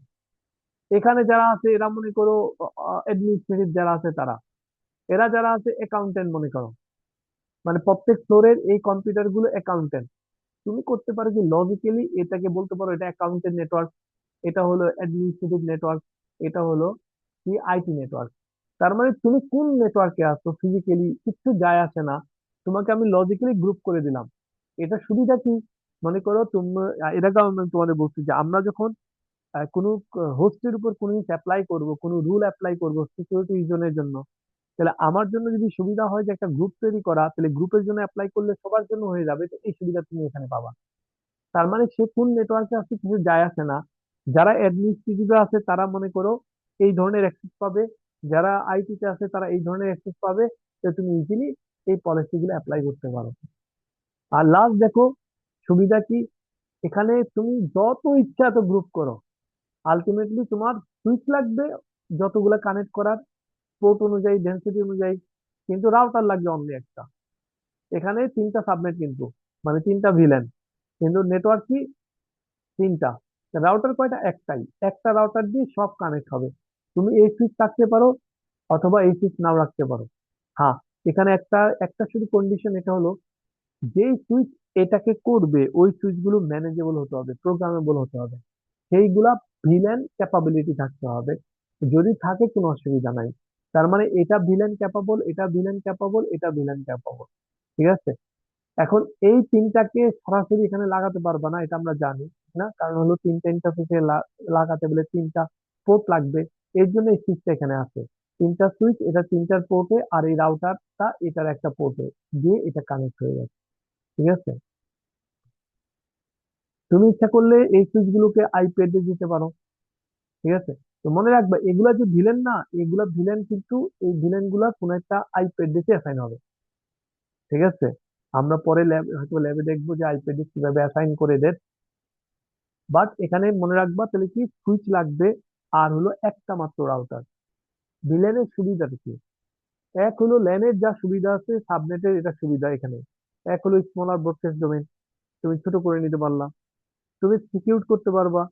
এখানে যারা আছে এরা মনে করো অ্যাডমিনিস্ট্রেটিভ যারা আছে তারা, এরা যারা আছে অ্যাকাউন্টেন্ট মনে করো, মানে প্রত্যেক ফ্লোরের এই কম্পিউটার গুলো অ্যাকাউন্টেন্ট। তুমি করতে পারো কি লজিক্যালি এটাকে বলতে পারো এটা অ্যাকাউন্টেন্ট নেটওয়ার্ক, এটা হলো অ্যাডমিনিস্ট্রেটিভ নেটওয়ার্ক, এটা হলো কি আইটি নেটওয়ার্ক। তার মানে তুমি কোন নেটওয়ার্কে আছো ফিজিক্যালি কিছু যায় আসে না, তোমাকে আমি লজিক্যালি গ্রুপ করে দিলাম। এটা সুবিধা কি, মনে করো তুমি, এটাকে আমি তোমাদের বলছি যে আমরা যখন কোনো হোস্টের উপর কোনো কিছু অ্যাপ্লাই করব, কোনো রুল অ্যাপ্লাই করব সিকিউরিটি রিজনের জন্য, তাহলে আমার জন্য যদি সুবিধা হয় যে একটা গ্রুপ তৈরি করা, তাহলে গ্রুপের জন্য অ্যাপ্লাই করলে সবার জন্য হয়ে যাবে, তো এই সুবিধা তুমি এখানে পাবা। তার মানে সে কোন নেটওয়ার্কে আছে কিছু যায় আসে না, যারা অ্যাডমিনিস্ট্রেটিভ আছে তারা মনে করো এই ধরনের অ্যাক্সেস পাবে, যারা আইটি তে আছে তারা এই ধরনের অ্যাক্সেস পাবে। তো তুমি ইজিলি এই পলিসি গুলো অ্যাপ্লাই করতে পারো। আর লাস্ট দেখো সুবিধা কি, এখানে তুমি যত ইচ্ছা এত গ্রুপ করো, আলটিমেটলি তোমার সুইচ লাগবে যতগুলা কানেক্ট করার, পোর্ট অনুযায়ী, ডেন্সিটি অনুযায়ী, কিন্তু রাউটার লাগবে অনলি একটা। এখানে তিনটা সাবনেট কিন্তু, মানে তিনটা ভিলেন, কিন্তু নেটওয়ার্ক কি তিনটা। রাউটার কয়টা? একটাই। একটা রাউটার দিয়ে সব কানেক্ট হবে। তুমি এই সুইচ রাখতে পারো অথবা এই সুইচ নাও রাখতে পারো। হ্যাঁ, এখানে একটা একটা শুধু কন্ডিশন, এটা হলো যেই সুইচ এটাকে করবে ওই সুইচ গুলো ম্যানেজেবল হতে হবে, প্রোগ্রামেবল হতে হবে, সেইগুলা ভিলেন ক্যাপাবিলিটি থাকতে হবে। যদি থাকে কোনো অসুবিধা নাই। তার মানে এটা ভিলেন ক্যাপাবল, এটা ভিলেন ক্যাপাবল, এটা ভিলেন ক্যাপাবল। ঠিক আছে। এখন এই তিনটাকে সরাসরি এখানে লাগাতে পারবা না, এটা আমরা জানি না, কারণ হলো তিনটা ইন্টারফেসে লাগাতে বলে তিনটা পোর্ট লাগবে। এর জন্য এই সুইচটা এখানে আছে। তিনটা সুইচ, এটা তিনটার পোর্টে, আর এই রাউটারটা এটার একটা পোর্টে দিয়ে এটা কানেক্ট হয়ে যাচ্ছে। ঠিক আছে। তুমি ইচ্ছা করলে এই সুইচ গুলোকে আইপ্যাডে দিতে পারো। ঠিক আছে। তো মনে রাখবা, এগুলা যে ভিলেন না, এগুলা ভিলেন কিন্তু এই ভিলেন গুলা কোন একটা আইপ্যাড দিয়ে অ্যাসাইন হবে। ঠিক আছে। আমরা পরে ল্যাব, হয়তো ল্যাবে দেখবো যে আইপ্যাডে কিভাবে অ্যাসাইন করে দেয়। বাট এখানে মনে রাখবা তাহলে কি, সুইচ লাগবে আর হলো একটা মাত্র রাউটার। ভিলেনের সুবিধাটা কি? এক হলো ল্যানের যা সুবিধা আছে সাবনেটের এটা সুবিধা এখানে। এক হলো স্মলার ব্রডকাস্ট ডোমেন, তুমি ছোট করে নিতে পারলা। তুমি সিকিউর করতে পারবা,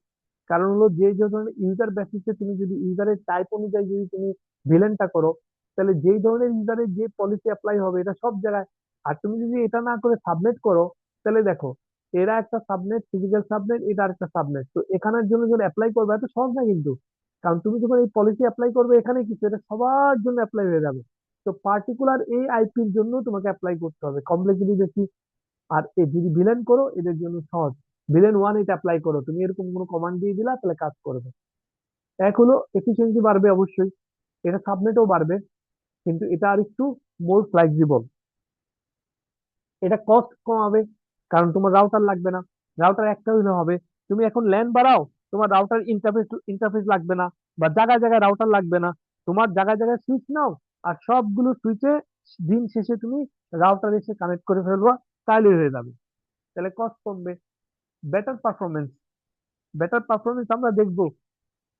কারণ হলো যে যে ধরনের ইউজার বেসিসে তুমি যদি ইউজারের টাইপ অনুযায়ী যদি তুমি ভিলেনটা করো, তাহলে যেই ধরনের ইউজারের যে পলিসি অ্যাপ্লাই হবে এটা সব জায়গায়। আর তুমি যদি এটা না করে সাবনেট করো, তাহলে দেখো, এরা একটা সাবনেট, ফিজিক্যাল সাবনেট, এটা আরেকটা সাবনেট, তো এখানের জন্য যখন অ্যাপ্লাই করবে এত সহজ না কিন্তু। কারণ তুমি যখন এই পলিসি অ্যাপ্লাই করবে এখানে কিছু, এটা সবার জন্য অ্যাপ্লাই হয়ে যাবে। তো পার্টিকুলার এই আইপির জন্য তোমাকে অ্যাপ্লাই করতে হবে, কমপ্লেক্সিটি বেশি। আর এ যদি ভিলেন করো এদের জন্য সহজ, ভিলেন ওয়ান এটা অ্যাপ্লাই করো, তুমি এরকম কোনো কমান্ড দিয়ে দিলা তাহলে কাজ করবে। এক হলো এফিসিয়েন্সি বাড়বে অবশ্যই, এটা সাবনেটও বাড়বে, কিন্তু এটা আর একটু মোর ফ্লেক্সিবল। এটা কস্ট কমাবে, কারণ তোমার রাউটার লাগবে না, রাউটার একটা হইলে হবে। তুমি এখন ল্যান বাড়াও, তোমার রাউটার ইন্টারফেস ইন্টারফেস লাগবে না, বা জায়গায় জায়গায় রাউটার লাগবে না। তোমার জায়গায় জায়গায় সুইচ নাও, আর সবগুলো সুইচে দিন শেষে তুমি রাউটার এসে কানেক্ট করে ফেলবা, তাহলে হয়ে যাবে। তাহলে কস্ট কমবে। বেটার পারফরমেন্স, বেটার পারফরমেন্স আমরা দেখবো।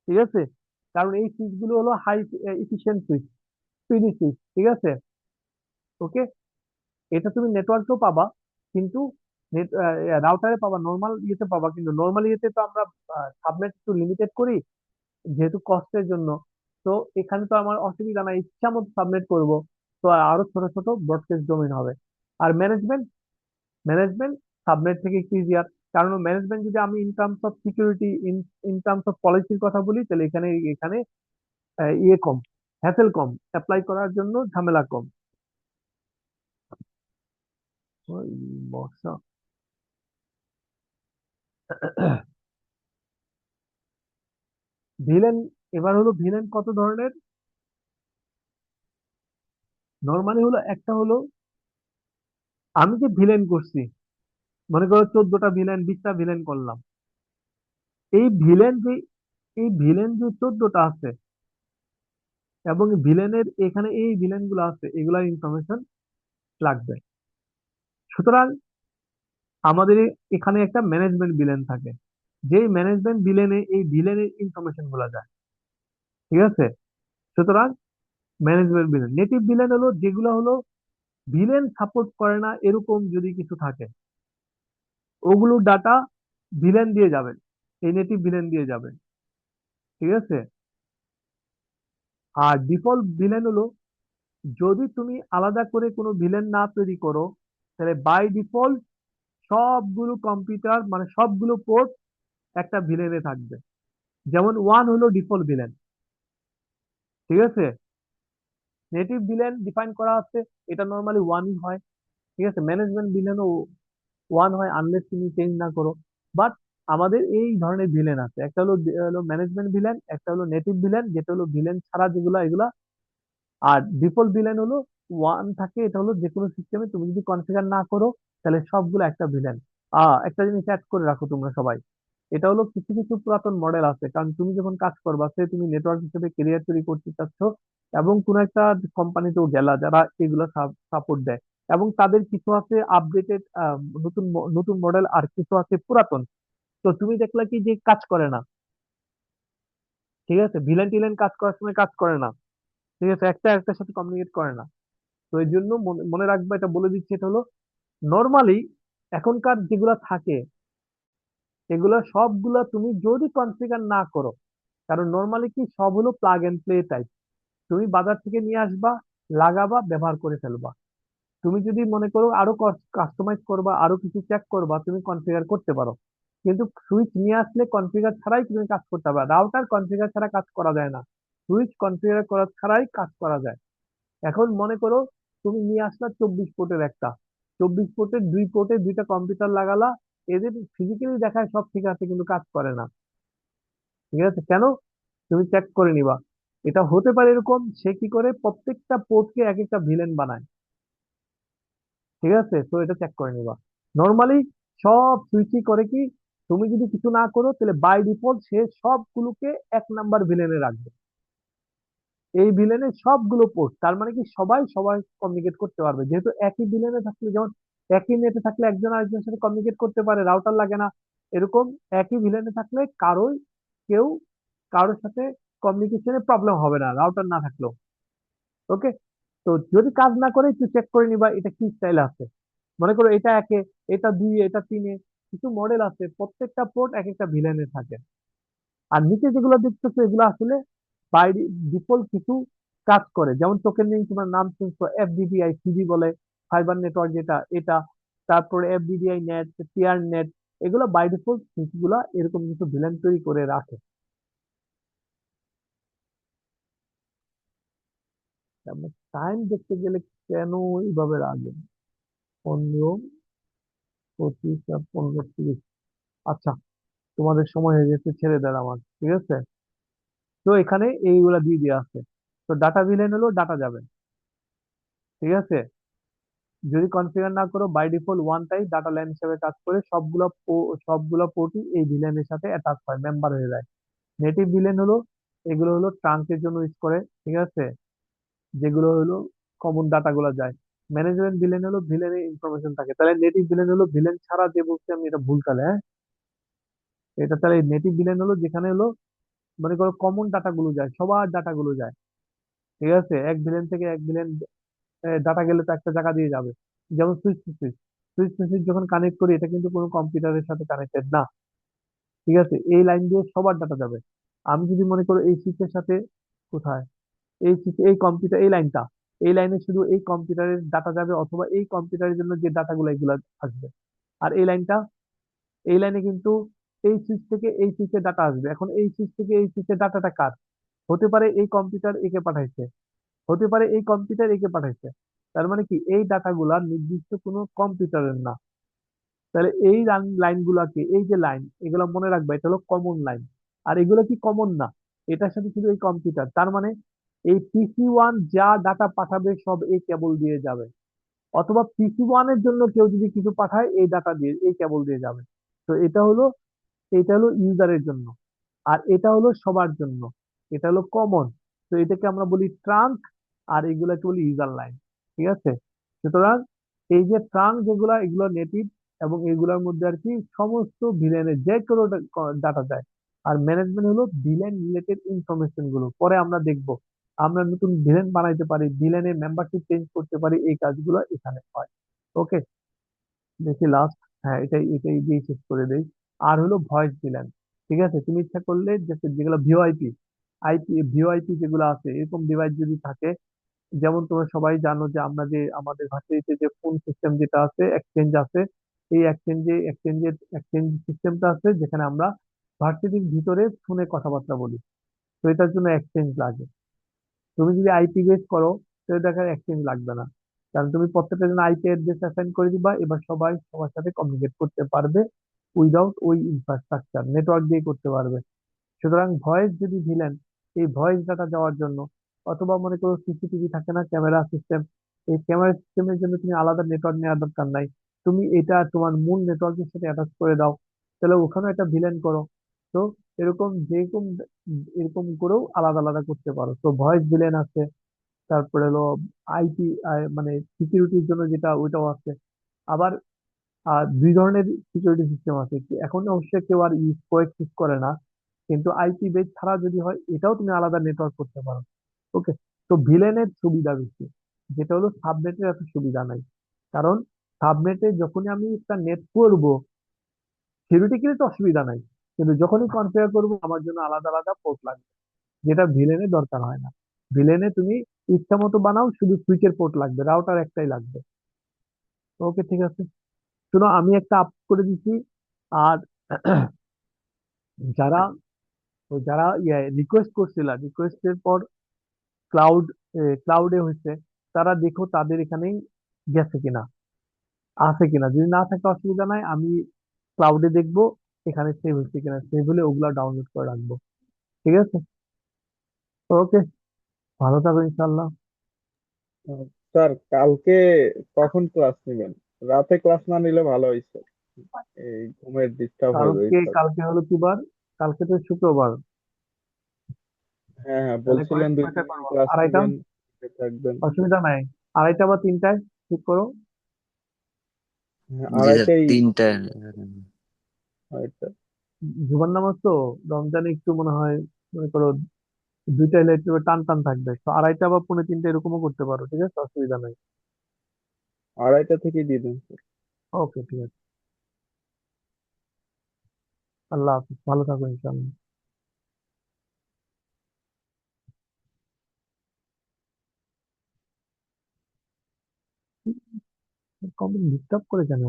ঠিক আছে। কারণ এই সুইচ গুলো হলো high efficient switch, speedy switch. ঠিক আছে। ওকে। এটা তুমি নেটওয়ার্কেও পাবা, কিন্তু রাউটারে পাবা, নর্মাল ইয়েতে পাবা, কিন্তু নর্মাল ইয়েতে তো আমরা সাবনেট একটু লিমিটেড করি যেহেতু কস্টের জন্য। তো এখানে তো আমার অসুবিধা নাই, ইচ্ছা মতো সাবনেট করবো। তো আরো ছোট ছোট ব্রডকাস্ট ডোমেন হবে। আর ম্যানেজমেন্ট, ম্যানেজমেন্ট সাবনেট থেকে একটু ইজিয়ার। কারণ ম্যানেজমেন্ট যদি আমি in terms of security, in in terms of পলিসির কথা বলি, তাহলে এখানে এখানে ইয়ে কম, হ্যাসেল কম, অ্যাপ্লাই করার জন্য ঝামেলা কম। ওই বর্ষা। ভিলেন, এবার হলো ভিলেন কত ধরনের। নর্মালি হলো একটা হলো, আমি যে ভিলেন করছি, মনে করো 14টা ভিলেন, 20টা ভিলেন করলাম। এই ভিলেন যে, এই ভিলেন যে 14টা আছে, এবং ভিলেনের এখানে এই ভিলেন গুলো আছে, এগুলার ইনফরমেশন লাগবে। সুতরাং আমাদের এখানে একটা ম্যানেজমেন্ট ভিলেন থাকে, যেই ম্যানেজমেন্ট ভিলেনে এই ভিলেনের ইনফরমেশন গুলা যায়। ঠিক আছে। সুতরাং ম্যানেজমেন্ট ভিলেন, নেটিভ ভিলেন হলো যেগুলো হলো ভিলেন সাপোর্ট করে না এরকম যদি কিছু থাকে, ওগুলোর ডাটা ভিলেন দিয়ে যাবেন, এই নেটিভ ভিলেন দিয়ে যাবেন। ঠিক আছে। আর ডিফল্ট ভিলেন হলো, যদি তুমি আলাদা করে কোনো ভিলেন না তৈরি করো, তাহলে বাই ডিফল্ট সবগুলো কম্পিউটার, মানে সবগুলো পোর্ট একটা ভিলেনে থাকবে। যেমন ওয়ান হলো ডিফল্ট ভিলেন। ঠিক আছে। নেটিভ ভিলেন ডিফাইন করা আছে, এটা নর্মালি ওয়ানই হয়। ঠিক আছে। ম্যানেজমেন্ট ভিলেনও ওয়ান হয় আনলেস তুমি চেঞ্জ না করো। বাট আমাদের এই ধরনের ভিলেন আছে, একটা হলো হলো ম্যানেজমেন্ট ভিলেন, একটা হলো নেটিভ ভিলেন যেটা হলো ভিলেন ছাড়া যেগুলা এগুলা। আর ডিফল্ট ভিলেন হলো ওয়ান থাকে, এটা হলো যে কোনো সিস্টেমে তুমি যদি কনফিগার না করো তাহলে সবগুলো একটা ভিলেন। একটা জিনিস অ্যাড করে রাখো তোমরা সবাই, এটা হলো কিছু কিছু পুরাতন মডেল আছে, কারণ তুমি যখন কাজ করবা, সে তুমি নেটওয়ার্ক হিসেবে ক্যারিয়ার তৈরি করতে চাচ্ছ, এবং কোন একটা কোম্পানিতেও গেলা যারা এগুলো সাপোর্ট দেয়, এবং তাদের কিছু আছে আপডেটেড, নতুন নতুন মডেল, আর কিছু আছে পুরাতন। তো তুমি দেখলা কি যে কাজ করে না, ঠিক আছে, ভিলেন টিলেন কাজ করার সময় কাজ করে না। ঠিক আছে, একটা একটার সাথে কমিউনিকেট করে না। তো এই জন্য মনে মনে রাখবা, এটা বলে দিচ্ছি, এটা হলো নর্মালি এখনকার যেগুলা থাকে এগুলা সবগুলা তুমি যদি কনফিগার না করো, কারণ নর্মালি কি সব হলো প্লাগ এন্ড প্লে টাইপ, তুমি বাজার থেকে নিয়ে আসবা, লাগাবা, ব্যবহার করে ফেলবা। তুমি যদি মনে করো আরো কাস্টমাইজ করবা, আরো কিছু চেক করবা, তুমি কনফিগার করতে পারো। কিন্তু সুইচ নিয়ে আসলে কনফিগার ছাড়াই তুমি কাজ করতে পারবে। রাউটার কনফিগার ছাড়া কাজ করা যায় না, সুইচ কনফিগার করা ছাড়াই কাজ করা যায়। এখন মনে করো তুমি নিয়ে আসলা 24 পোর্টের একটা, 24 পোর্টের দুই পোর্টে দুইটা কম্পিউটার লাগালা, এদের ফিজিক্যালি দেখায় সব ঠিক আছে কিন্তু কাজ করে না। ঠিক আছে, কেন? তুমি চেক করে নিবা। এটা হতে পারে এরকম, সে কি করে প্রত্যেকটা পোর্টকে এক একটা ভিলেন বানায়। ঠিক আছে, তো এটা চেক করে নিবা। নর্মালি সব সুইচই করে কি, তুমি যদি কিছু না করো তাহলে বাই ডিফল্ট সে সবগুলোকে 1 নাম্বার ভিলেনে রাখবে। এই ভিলেনের সবগুলো পোর্ট, তার মানে কি সবাই সবাই কমিউনিকেট করতে পারবে, যেহেতু একই ভিলেনে থাকলে, যেমন একই নেটে থাকলে একজন আরেকজনের সাথে কমিউনিকেট করতে পারে, রাউটার লাগে না। এরকম একই ভিলেনে থাকলে কেউ কারোর সাথে কমিউনিকেশনে প্রবলেম হবে না, রাউটার না থাকলেও। ওকে, তো যদি কাজ না করে একটু চেক করে নিবা এটা কি স্টাইল আছে। মনে করো এটা একে, এটা দুই, এটা তিনে, কিছু মডেল আছে প্রত্যেকটা পোর্ট এক একটা ভিলেনে থাকে। আর নিচে যেগুলো দেখতেছো এগুলো আসলে বাই ডিফল্ট কিছু কাজ করে, যেমন টোকেন নেই, তোমার নাম শুনছো এফডিডিআই সিডি বলে, ফাইবার নেটওয়ার্ক যেটা এটা, তারপরে এফডিডিআই নেট, টিআর নেট, এগুলো বাই ডিফল্ট গুলা এরকম কিছু ভিলেন তৈরি করে রাখে। টাইম দেখতে গেলে কেন এইভাবে রাখবে? 15, 25 আর 15, 30। আচ্ছা, তোমাদের সময় হয়ে গেছে, ছেড়ে দেন আমার, ঠিক আছে। তো এখানে এইগুলা দিয়ে দেওয়া আছে। তো ডাটা ভিলেন হলো ডাটা যাবে। ঠিক আছে, যদি কনফিগার না করো বাই ডিফল্ট ওয়ানটাই ডাটা লাইন হিসেবে কাজ করে, সবগুলা পোর্টই এই ভিলেনের সাথে অ্যাটাচ হয়, মেম্বার হয়ে যায়। নেটিভ ভিলেন হলো, এগুলো হলো ট্রাঙ্কের জন্য ইউজ করে। ঠিক আছে, যেগুলো হলো কমন ডাটা গুলা যায়। ম্যানেজমেন্ট ভিলেন হলো ভিলেনের ইনফরমেশন থাকে। তাহলে নেটিভ ভিলেন হলো ভিলেন ছাড়া, যে বলছি আমি এটা ভুল, তাহলে হ্যাঁ, এটা তাহলে নেটিভ ভিলেন হলো যেখানে হলো মনে করো কমন ডাটা গুলো যায়, সবার ডাটা গুলো যায়। ঠিক আছে, এক ভিলেন থেকে এক ভিলেন ডাটা গেলে তো একটা জায়গা দিয়ে যাবে। যেমন switch to switch, switch to switch যখন কানেক্ট করি এটা কিন্তু কোনো কম্পিউটারের সাথে কানেক্টেড না। ঠিক আছে, এই লাইন দিয়ে সবার ডাটা যাবে। আমি যদি মনে করো এই সুইচের সাথে, কোথায়, এই সুইচ, এই কম্পিউটার, এই লাইনটা, এই লাইনে শুধু এই কম্পিউটারের ডাটা যাবে, অথবা এই কম্পিউটারের জন্য যে ডাটাগুলো এগুলো আসবে। আর এই লাইনটা, এই লাইনে কিন্তু এই সুইচ থেকে এই সুইচে ডাটা আসবে। এখন এই সুইচ থেকে এই সুইচের ডাটাটা কার? হতে পারে এই কম্পিউটার একে পাঠাইছে, হতে পারে এই কম্পিউটার একে পাঠাইছে। তার মানে কি এই ডাটাগুলা নির্দিষ্ট কোনো কম্পিউটারের না। তাহলে এই লাইন গুলাকে, এই যে লাইন, এগুলো মনে রাখবা এটা হলো কমন লাইন। আর এগুলো কি কমন না, এটার সাথে শুধু এই কম্পিউটার, তার মানে এই পিসি 1 যা ডাটা পাঠাবে সব এই কেবল দিয়ে যাবে। অথবা পিসি 1 এর জন্য কেউ যদি কিছু পাঠায়, এই ডাটা দিয়ে এই কেবল দিয়ে যাবে। তো এটা হলো ইউজারের জন্য, আর এটা হলো সবার জন্য, এটা হলো কমন। তো এটাকে আমরা বলি ট্রাঙ্ক, আর এগুলাকে বলি ইউজার লাইন। ঠিক আছে, সুতরাং এই যে ট্রাঙ্ক যেগুলা, এগুলো নেটিভ, এবং এগুলোর মধ্যে আর কি সমস্ত ভিলেনের যে কোনো ডাটা যায়। আর ম্যানেজমেন্ট হলো ভিলেন রিলেটেড ইনফরমেশন গুলো, পরে আমরা দেখব। আমরা নতুন ভিলেন বানাইতে পারি, ভিলেনের মেম্বারশিপ চেঞ্জ করতে পারি, এই কাজগুলো এখানে হয়। ওকে, দেখি লাস্ট, হ্যাঁ এটাই এটাই দিয়ে শেষ করে দেই। আর হলো ভয়েস ভিলেন। ঠিক আছে, তুমি ইচ্ছা করলে যেগুলো ভিওআইপি, ভিওআইপি যেগুলো আছে, এরকম ডিভাইস যদি থাকে, যেমন তোমরা সবাই জানো যে আমরা যে আমাদের ভার্সিটিতে যে ফোন সিস্টেম যেটা আছে, এক্সচেঞ্জ আছে, এই এক্সচেঞ্জ সিস্টেমটা আছে যেখানে আমরা ভার্সিটির ভিতরে ফোনে কথাবার্তা বলি। তো এটার জন্য এক্সচেঞ্জ লাগে। তুমি যদি আইপি বেস করো, তাহলে দেখার এক্সচেঞ্জ লাগবে না, কারণ তুমি প্রত্যেকটা জন্য আইপি অ্যাড্রেস অ্যাসাইন করে দিবা, এবার সবাই সবার সাথে কমিউনিকেট করতে পারবে উইদাউট ওই ইনফ্রাস্ট্রাকচার, নেটওয়ার্ক দিয়ে করতে পারবে। সুতরাং ভয়েস যদি দিলেন, এই ভয়েস ডাটা যাওয়ার জন্য, অথবা মনে করো সিসিটিভি থাকে না, ক্যামেরা সিস্টেম, এই ক্যামেরা সিস্টেমের জন্য তুমি আলাদা নেটওয়ার্ক নেওয়ার দরকার নাই, তুমি এটা তোমার মূল নেটওয়ার্কের সাথে অ্যাটাচ করে দাও, তাহলে ওখানে একটা ভিলেন করো। তো এরকম যেরকম এরকম করেও আলাদা আলাদা করতে পারো। তো ভয়েস ভিলেন আছে, তারপরে হলো আইপি, মানে সিকিউরিটির জন্য যেটা, ওইটাও আছে। আবার দুই ধরনের সিকিউরিটি সিস্টেম আছে, এখন অবশ্যই কেউ আর ইউজ করে না। কিন্তু আইপি বেস ছাড়া যদি হয় এটাও তুমি আলাদা নেটওয়ার্ক করতে পারো। ওকে। তো ভিলেনের সুবিধা বেশি, যেটা হলো সাবনেটের এত সুবিধা নাই। কারণ সাবনেটে যখনই আমি একটা নেট করব, থিওরিটিক্যালি তো অসুবিধা নাই, কিন্তু যখনই কনফিগার করবো আমার জন্য আলাদা আলাদা পোর্ট লাগবে, যেটা ভিলেনে দরকার হয় না। ভিলেনে তুমি ইচ্ছা মতো বানাও, শুধু সুইচের পোর্ট লাগবে, রাউটার একটাই লাগবে। ওকে, ঠিক আছে। শুনো, আমি একটা আপ করে দিচ্ছি। আর যারা যারা রিকোয়েস্ট করছিল, রিকোয়েস্টের পর ক্লাউড ক্লাউডে হয়েছে, তারা দেখো তাদের এখানেই গেছে কিনা, আছে কিনা। যদি না থাকে অসুবিধা নাই, আমি ক্লাউডে দেখবো এখানে সেভ হচ্ছে কিনা, সেভ হলে ওগুলা ডাউনলোড করে রাখবো। ঠিক আছে। ওকে, ভালো থাকো ইনশাল্লাহ। স্যার কালকে কখন ক্লাস নেবেন? রাতে ক্লাস না নিলে ভালো হয়েছে, এই ঘুমের ডিস্টার্ব হয়ে কালকে যাচ্ছে। কালকে হলো কি বার? কালকে তো শুক্রবার। হ্যাঁ হ্যাঁ, তাহলে বলছিলেন দুই কয়টা তিন দিন করবো? ক্লাস আড়াইটা? নেবেন, থাকবেন। অসুবিধা নাই। আড়াইটা বা তিনটায় ঠিক করো। হ্যাঁ, জি স্যার, আড়াইটাই। 3টা। আড়াইটা। জুমার নামাজ তো, রমজানে একটু মনে হয়, মনে করো দুইটা এলে একটু টান টান থাকবে, তো আড়াইটা বা পৌনে তিনটা এরকমও করতে পারো, ঠিক আছে, অসুবিধা নাই। আড়াইটা থেকেই দিয়ে দেন। ওকে, ঠিক আছে। আল্লাহ হাফিজ, ভালো থাকো ইনশাল্লাহ। কমেন্ট ডিস্টার্ব করে কেন?